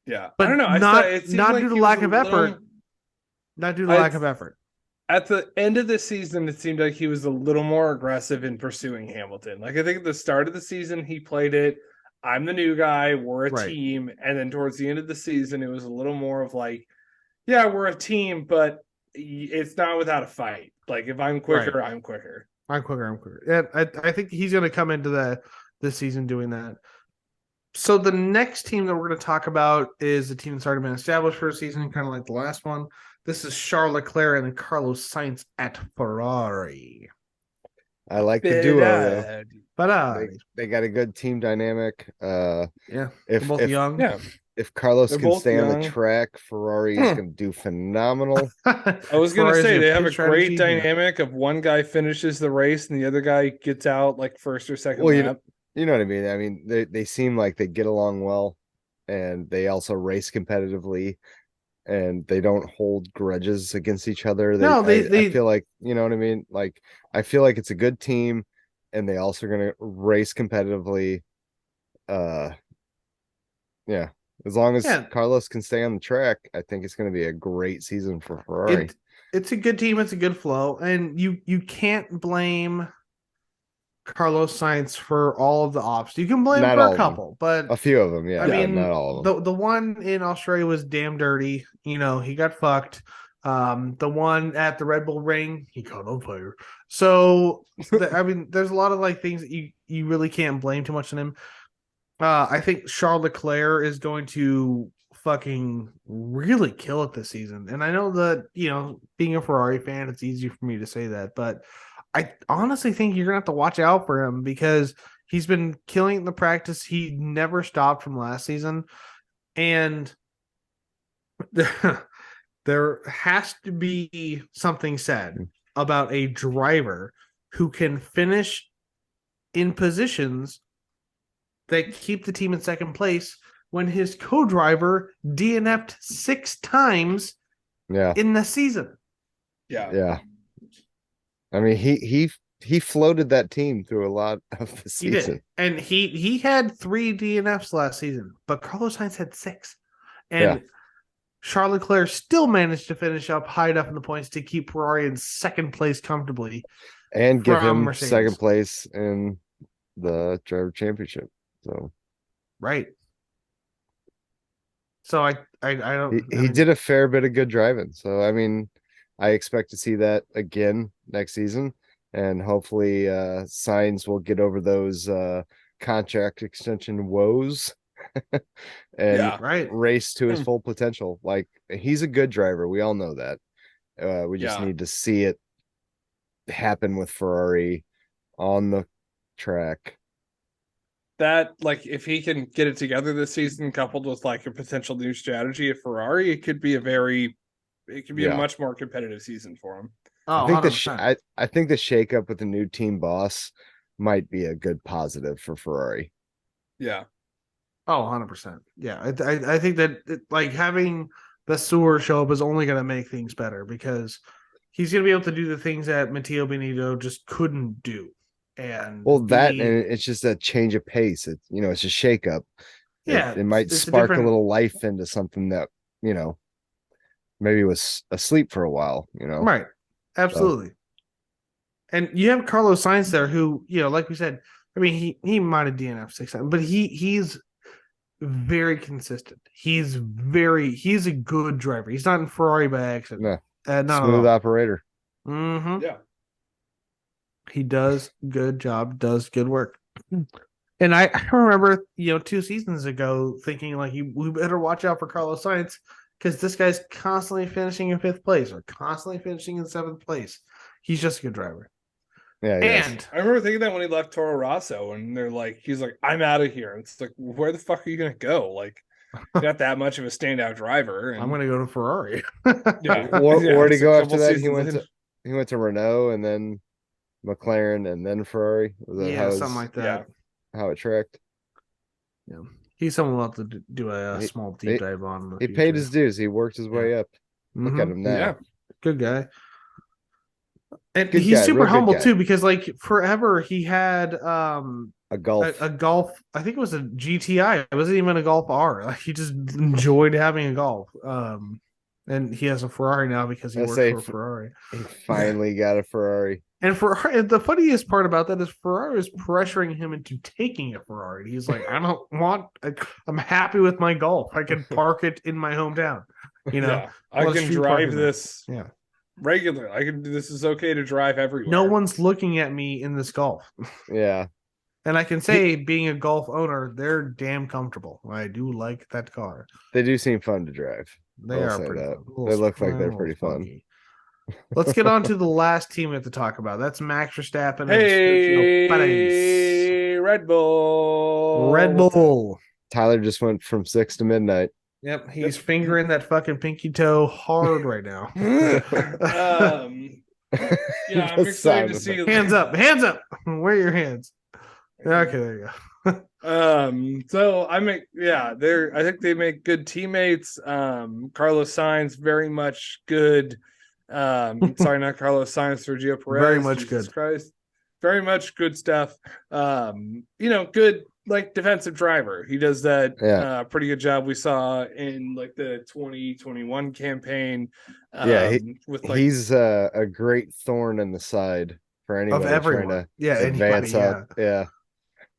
Yeah, I don't but know. I saw not it seemed like due to he was lack a of effort. little. Not due to I lack of effort. At the end of the season, it seemed like he was a little more aggressive in pursuing Hamilton. Like I think at the start of the season, he played it. I'm the new guy. We're a Right. team, and then towards the end of the season, it was a little more of like, yeah, we're a team, but it's not without a fight. Like if I'm quicker, Right. I'm quicker. I'm quicker. I'm quicker. And I think he's going to come into this season doing that. So the next team that we're going to talk about is the team that's already been established for a season, kind of like the last one. This is Charles Leclerc and Carlos Sainz at Ferrari. I like the duo though. Ferrari. They got a good team dynamic. Yeah, they're If both young. Yeah, if Carlos they're can both stay on the young. track, Ferrari is going to do phenomenal. I was gonna Ferrari's say your they have pit a great strategy. dynamic of one guy finishes the race and the other guy gets out like first or second Well, lap. you know what I mean. I mean, they seem like they get along well, and they also race competitively, and they don't hold grudges against each other. No, I they feel like, you know what I mean. Like I feel like it's a good team, and they also going to race competitively. Uh, yeah. As long as yeah. Carlos can stay on the track, I think it's going to be a great season for Ferrari. It's a good team. It's a good flow, and you can't blame Carlos Sainz for all of the ops. You can blame him Not for a all of them. couple, but A few of them, I yeah, Yeah. but not mean, all of them. the one in Australia was damn dirty. You know, he got fucked. The one at the Red Bull Ring, he caught on fire. So, I mean, there's a lot of like things that you really can't blame too much on him. I think Charles Leclerc is going to fucking really kill it this season. And I know that, being a Ferrari fan, it's easy for me to say that, but I honestly think you're gonna have to watch out for him because he's been killing it in the practice. He never stopped from last season. And there has to be something said about a driver who can finish in positions that keep the team in second place when his co-driver DNF'd 6 times Yeah. in the season. Yeah. Yeah. I mean, he floated that team through a lot of the He did. season. And he had 3 DNFs last season, but Carlos Sainz had 6. Yeah. And Charles Leclerc still managed to finish up high enough in the points to keep Ferrari in second place comfortably And give from him Mercedes. second place in the driver championship. So Right. So I don't. he did a fair bit of good driving. So I mean, I expect to see that again next season, and hopefully Sainz will get over those contract extension woes and Yeah. Right. race to his full potential. Like he's a good driver. We all know that. We just Yeah. need to see it happen with Ferrari on the track. That like if he can get it together this season, coupled with like a potential new strategy at Ferrari, it could be a much more competitive season for him. Oh, I think 100%. I think the shakeup with the new team boss might be a good positive for Ferrari. Yeah. Oh, 100%. Yeah. I think that like having the sewer show up is only going to make things better because he's going to be able to do the things that Matteo Benito just couldn't do. And Well, that and it's just a change of pace. It's a shakeup. Yeah, It might it's a spark a different. little life into something that, maybe was asleep for a while, Right. Absolutely. And you have Carlos Sainz there, who like we said, I mean, he might have DNF 6 times, but he's very consistent. He's a good driver. He's not in Ferrari by accident. No, Not at smooth all. operator. Mm-hmm. Yeah. He does good job, does good work. And I remember, 2 seasons ago thinking like we better watch out for Carlos Sainz because this guy's constantly finishing in 5th place or constantly finishing in 7th place. He's just a good driver. Yeah, yes. And I remember thinking that when he left Toro Rosso, and he's like, I'm out of here. It's like, where the fuck are you gonna go? Like, you're not that much of a standout driver. And I'm gonna go to Ferrari. yeah, Where did it's he a go couple after that? He seasons went in. to Renault and then McLaren and then Ferrari. Was that Yeah, something like that. how it tracked? Yeah, he's someone we'll have to do a He, small he, deep dive on in the he paid his future. dues. He worked his way up. Look at Mm-hmm. him now. Yeah. Good guy. And Good he's guy, super real good humble guy. too, because like forever he had A Golf. a Golf. I think it was a GTI. It wasn't even a Golf R. Like he just enjoyed having a Golf. And he has a Ferrari now because he I works say for a Ferrari. he finally got a Ferrari. And the funniest part about that is Ferrari is pressuring him into taking a Ferrari. He's like, I don't want. I'm happy with my Golf. I can park it in my hometown. Yeah, I Well, can street drive parking lot. this Yeah. regular. I can. This is okay to drive everywhere. No one's looking at me in this Golf. Yeah. And I can say, being a Golf owner, they're damn comfortable. I do like that car. They do seem fun to drive. They I'll are say pretty that. fun. They look like they're pretty fun. Funky. Let's get on to the last team we have to talk about. That's Max Verstappen and Hey, Sergio Perez. Red Bull. Red Bull. Tyler just went from 6 to midnight. Yep, he's fingering that fucking pinky toe hard right now. Yeah, I'm excited to see. Hands up, hands up. Where are your hands? Okay, there you go. So I think they make good teammates. Carlos Sainz very much good. Sorry, not Carlos Sainz, Sergio Perez. Very much Jesus good. Christ. Very much good stuff. Good like defensive driver. He does that pretty good job. We saw in like the 2021 campaign. He's a great thorn in the side for anyone trying to advance up. Yeah.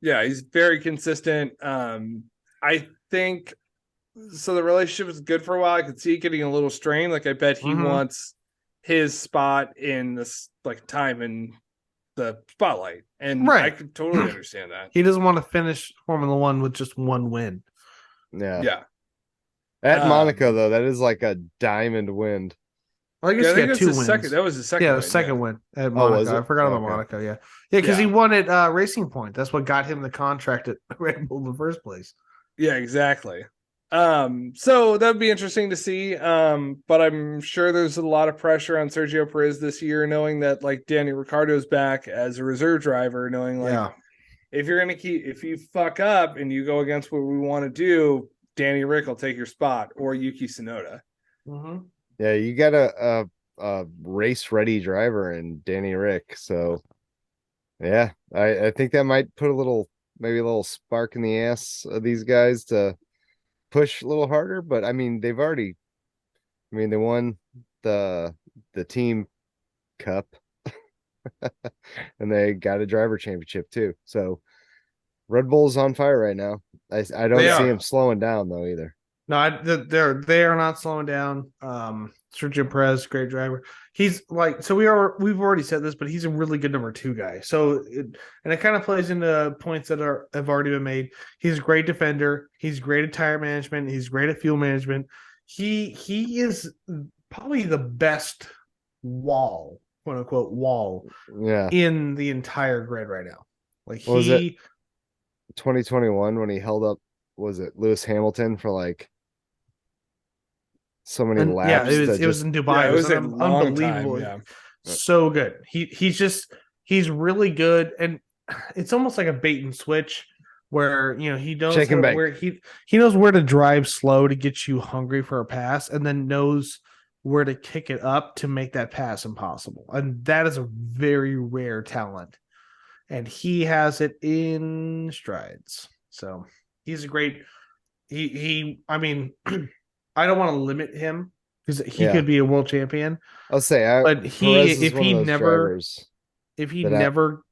Yeah, he's very consistent. I think so. The relationship was good for a while. I could see it getting a little strained. Like I bet he wants his spot in this like time in the spotlight, and I could totally understand that. He doesn't want to finish Formula One with just one win. Yeah. At Monaco though, that is like a diamond win. Well, I guess he got 2 wins. That was the second. Yeah, the second win at Monaco. I forgot about Monaco. Yeah, because he won at Racing Point. That's what got him the contract at Red Bull in the first place. Yeah, exactly. So that'd be interesting to see. But I'm sure there's a lot of pressure on Sergio Perez this year, knowing that like Danny Ricciardo's back as a reserve driver, knowing like if you fuck up and you go against what we want to do, Danny Rick will take your spot or Yuki Tsunoda. Mm-hmm. Yeah, you got a race ready driver in Danny Rick. So yeah, I think that might put maybe a little spark in the ass of these guys to push a little harder. But I mean, they won the team cup and they got a driver championship too. So Red Bull's on fire right now. I don't see him slowing down though either. No, they are not slowing down. Sergio Perez, great driver. He's like, so we've already said this, but he's a really good number 2 guy. So it kind of plays into points that have already been made. He's a great defender. He's great at tire management. He's great at fuel management. He is probably the best quote unquote wall in the entire grid right now. Like was it 2021 when he held up, was it Lewis Hamilton for like so many laps? Yeah, it was in Dubai. Yeah, it was unbelievable. So good. He's really good, and it's almost like a bait and switch where he knows where he knows where to drive slow to get you hungry for a pass, and then knows where to kick it up to make that pass impossible. And that is a very rare talent, and he has it in strides. So he's a great. I mean. I don't want to limit him because he could be a world champion. I'll say, but if he never, if he But I, never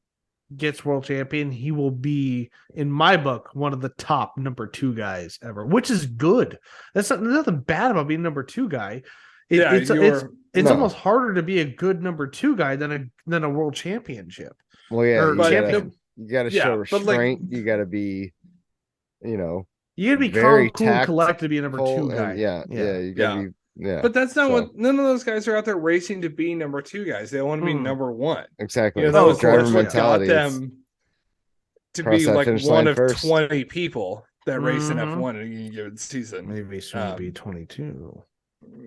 gets world champion, he will be, in my book, one of the top number 2 guys ever, which is good. There's nothing bad about being number 2 guy. Yeah, It's no. almost harder to be a good number 2 guy than a world championship Well, yeah, or but champion. you gotta show yeah, but like restraint. You gotta be, you know, You gotta be calm, very cool, and collected to be a number 2 tactful, and guy. yeah, Yeah. you gotta yeah. be, yeah. But that's not So what none of those guys are out there racing to be number 2 guys. They want to be Mm. number 1. exactly, That Oh, the of was driver course. that's what Yeah. got mentality. It's them to cross be that like finish one line of first. 20 people that race in Mhm. F1 in any given season. Maybe soon to be 22.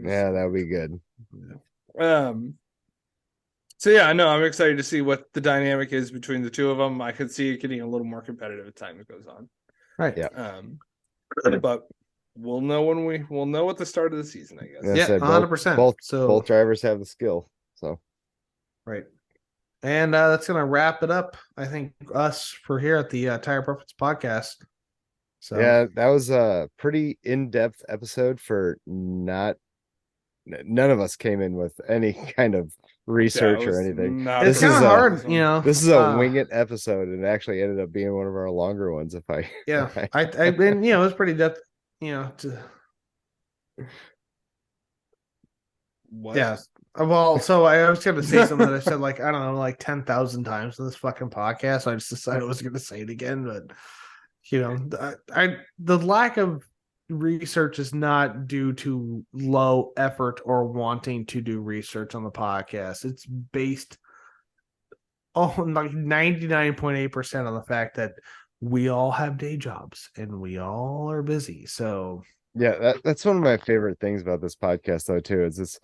Yeah, that would be good. Um. So yeah, no, I'm excited to see what the dynamic is between the two of them. I could see it getting a little more competitive as time goes on. Right. Yeah. But we'll know at the start of the season, I guess. I Yeah, said 100%. both So drivers have the skill. So right. And that's going to wrap it up, I think, us for here at the Tire Preference Podcast. So, yeah, that was a pretty in-depth episode for not none of us came in with any kind of research or anything. it's This kind is of a hard, this is a wing it episode, and it actually ended up being one of our longer ones. If I yeah, I've been, it was pretty depth, What? yeah. Well, so I was going to say something that I said, like, I don't know, like 10,000 times in this fucking podcast. So I just decided I was going to say it again. But, the lack of research is not due to low effort or wanting to do research on the podcast. It's based on like 99.8% on the fact that we all have day jobs and we all are busy. So, yeah, that's one of my favorite things about this podcast, though, too, is it's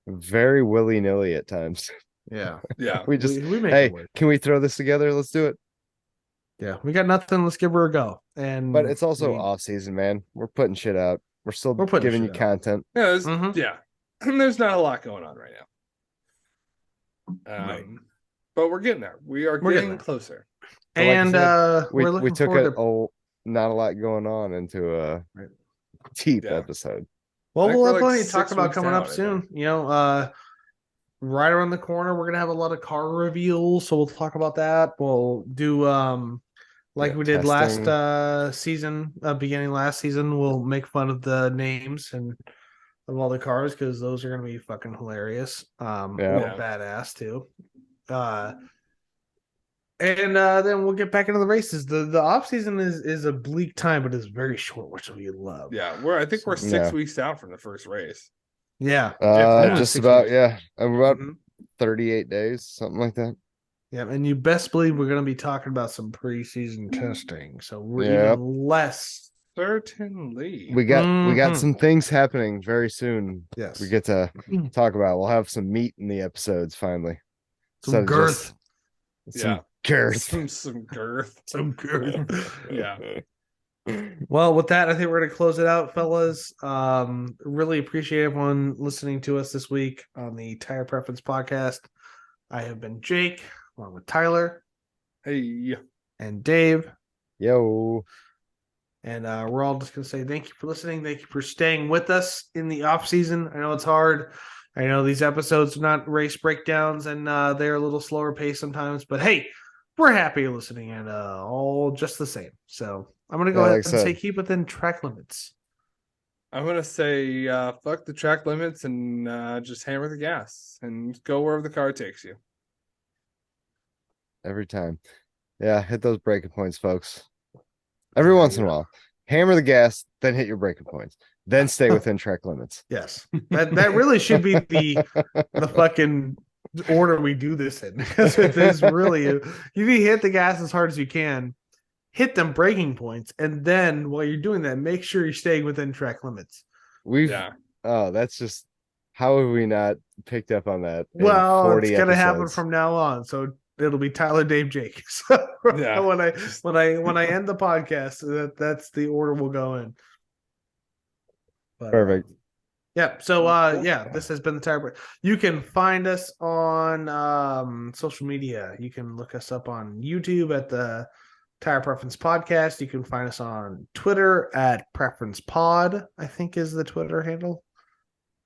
very willy-nilly at times. yeah. Yeah. We just, we make it hey, work. can we throw this together? Let's do it. Yeah, we got nothing. Let's give her a go. And But it's also off season, man. We're putting shit out. We're still putting giving you shit out. content. Yeah, Mhm. yeah. There's not a lot going on right now. Right. But we're getting there. We're getting getting there. closer. But like I And said, we're we looking took forward to. not a lot going on into a deep Yeah. episode. Well, I think we'll we're have like plenty to talk 6 about weeks coming out, up I soon. think. Right around the corner, we're gonna have a lot of car reveals, so we'll talk about that. We'll do like Yeah, we did testing. last season, beginning last season. We'll make fun of the names and of all the cars because those are gonna be fucking hilarious. Yeah. Or badass too. And then we'll get back into the races. The off season is a bleak time, but it's very short, which we love. Yeah, I think we're 6 weeks out from the first race. Yeah. Just 6 about, weeks. yeah. About Mhm. 38 days, something like that. Yeah, and you best believe we're going to be talking about some preseason testing. So we're Yep. even less. Certainly. We got Mhm. some things happening very soon. Yes. We get to talk about. We'll have some meat in the episodes finally. Some Instead of girth. Yeah. some girth. Some girth. Some girth. Yeah. Well, with that, I think we're going to close it out, fellas. Really appreciate everyone listening to us this week on the Tire Preference Podcast. I have been Jake, along with Tyler Hey. and Dave. Yo. And we're all just going to say thank you for listening. Thank you for staying with us in the off season. I know it's hard. I know these episodes are not race breakdowns and they're a little slower pace sometimes. But hey, we're happy you're listening and all just the same. So I'm going to go ahead and say keep within track limits. I'm going to say fuck the track limits and just hammer the gas and go wherever the car takes you. Every time. Yeah, hit those breaking points, folks. Every once in a while. Hammer the gas, then hit your breaking points. Then stay within track limits. Yes. That really should be the fucking order we do this in. Because it is really you need to hit the gas as hard as you can, hit them breaking points, and then while you're doing that, make sure you're staying within track limits. That's just how have we not picked up on that? Well, it's gonna episodes? happen from now on. So it'll be Tyler, Dave, Jake. So when I end the podcast, that's the order we'll go in. But, perfect. Yeah. So this has been the Tire Break. You can find us on social media. You can look us up on YouTube at the Tire Preference Podcast. You can find us on Twitter at Preference Pod, I think is the Twitter handle.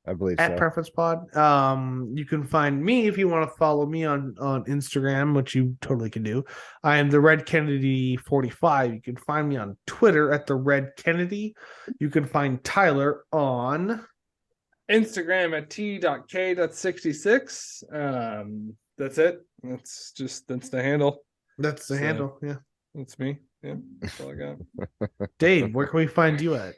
I believe at so. Preference Pod. You can find me if you want to follow me on Instagram, which you totally can do. I am the Red Kennedy 45. You can find me on Twitter at the Red Kennedy. You can find Tyler on Instagram at t.k.66. That's it. That's the handle. that's the So, handle. Yeah, that's me. Yeah, that's all I got. Dave, where can we find you at?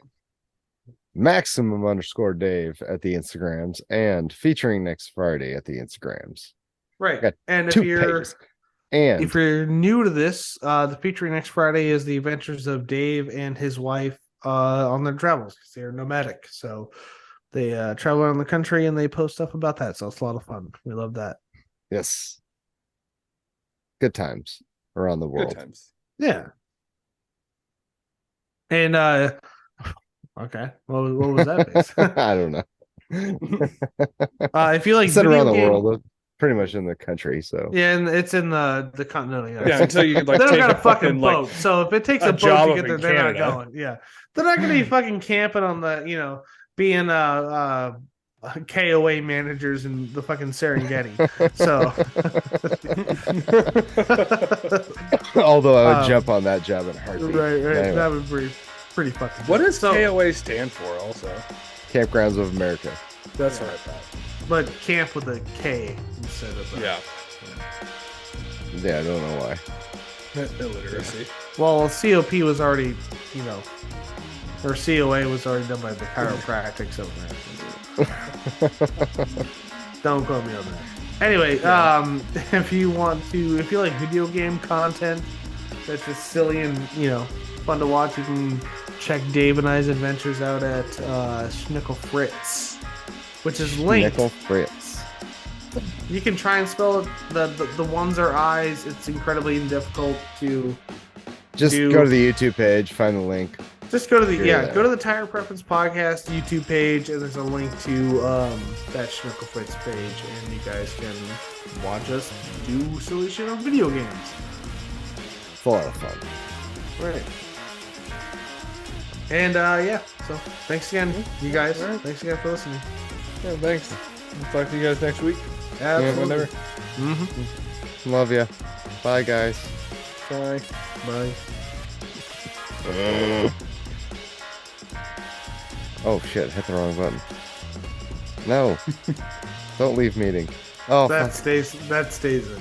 Maximum_Dave at the Instagrams and featuring next Friday at the Instagrams. Right, Got and two pages. And if you're new to this, the featuring next Friday is the adventures of Dave and his wife on their travels because they're nomadic. So they travel around the country and they post stuff about that. So it's a lot of fun. We love that. yes, good times around the world. Good times. Yeah. And okay, what was that base? I don't know. If you like Said video around the game, world, pretty much in the country. So yeah, and it's in the continental United Yeah, States. until you like They don't take got a a fucking fucking boat. So if it takes a a boat job to up get there, in they're not Canada. going. Yeah, they're not going to be fucking camping on the being KOA managers in the fucking Serengeti. So, although I would jump on that job in a heartbeat. right, Anyway. that would be pretty fucking. What good. does So, KOA stand for? Also, Campgrounds of America. that's what I thought. but camp with a K instead of a, Yeah, Yeah, I don't know why. illiteracy. Well, COP was already, or COA was already done by the chiropractics over there. Don't quote me on that. Anyway, if you like video game content that's just silly and fun to watch, you can check Dave and I's adventures out at Schnickel Fritz, which is linked. Nickel Fritz. You can try and spell it. The ones are I's. It's incredibly difficult to Just go to the YouTube page, find the link. Just go to Yeah. go to the Tire Preference Podcast YouTube page, and there's a link to that Schnickel Fritz page, and you guys can watch us do silly shit on video games. It's a lot of fun. Right. And so thanks again, you guys. Right. Thanks again for listening. Yeah, thanks. I'll talk to you guys next week. Absolutely. Whenever. Mm-hmm. Love ya. Bye, guys. Bye. Bye. Oh shit! Hit the wrong button. No. Don't leave meeting. Oh, That stays in.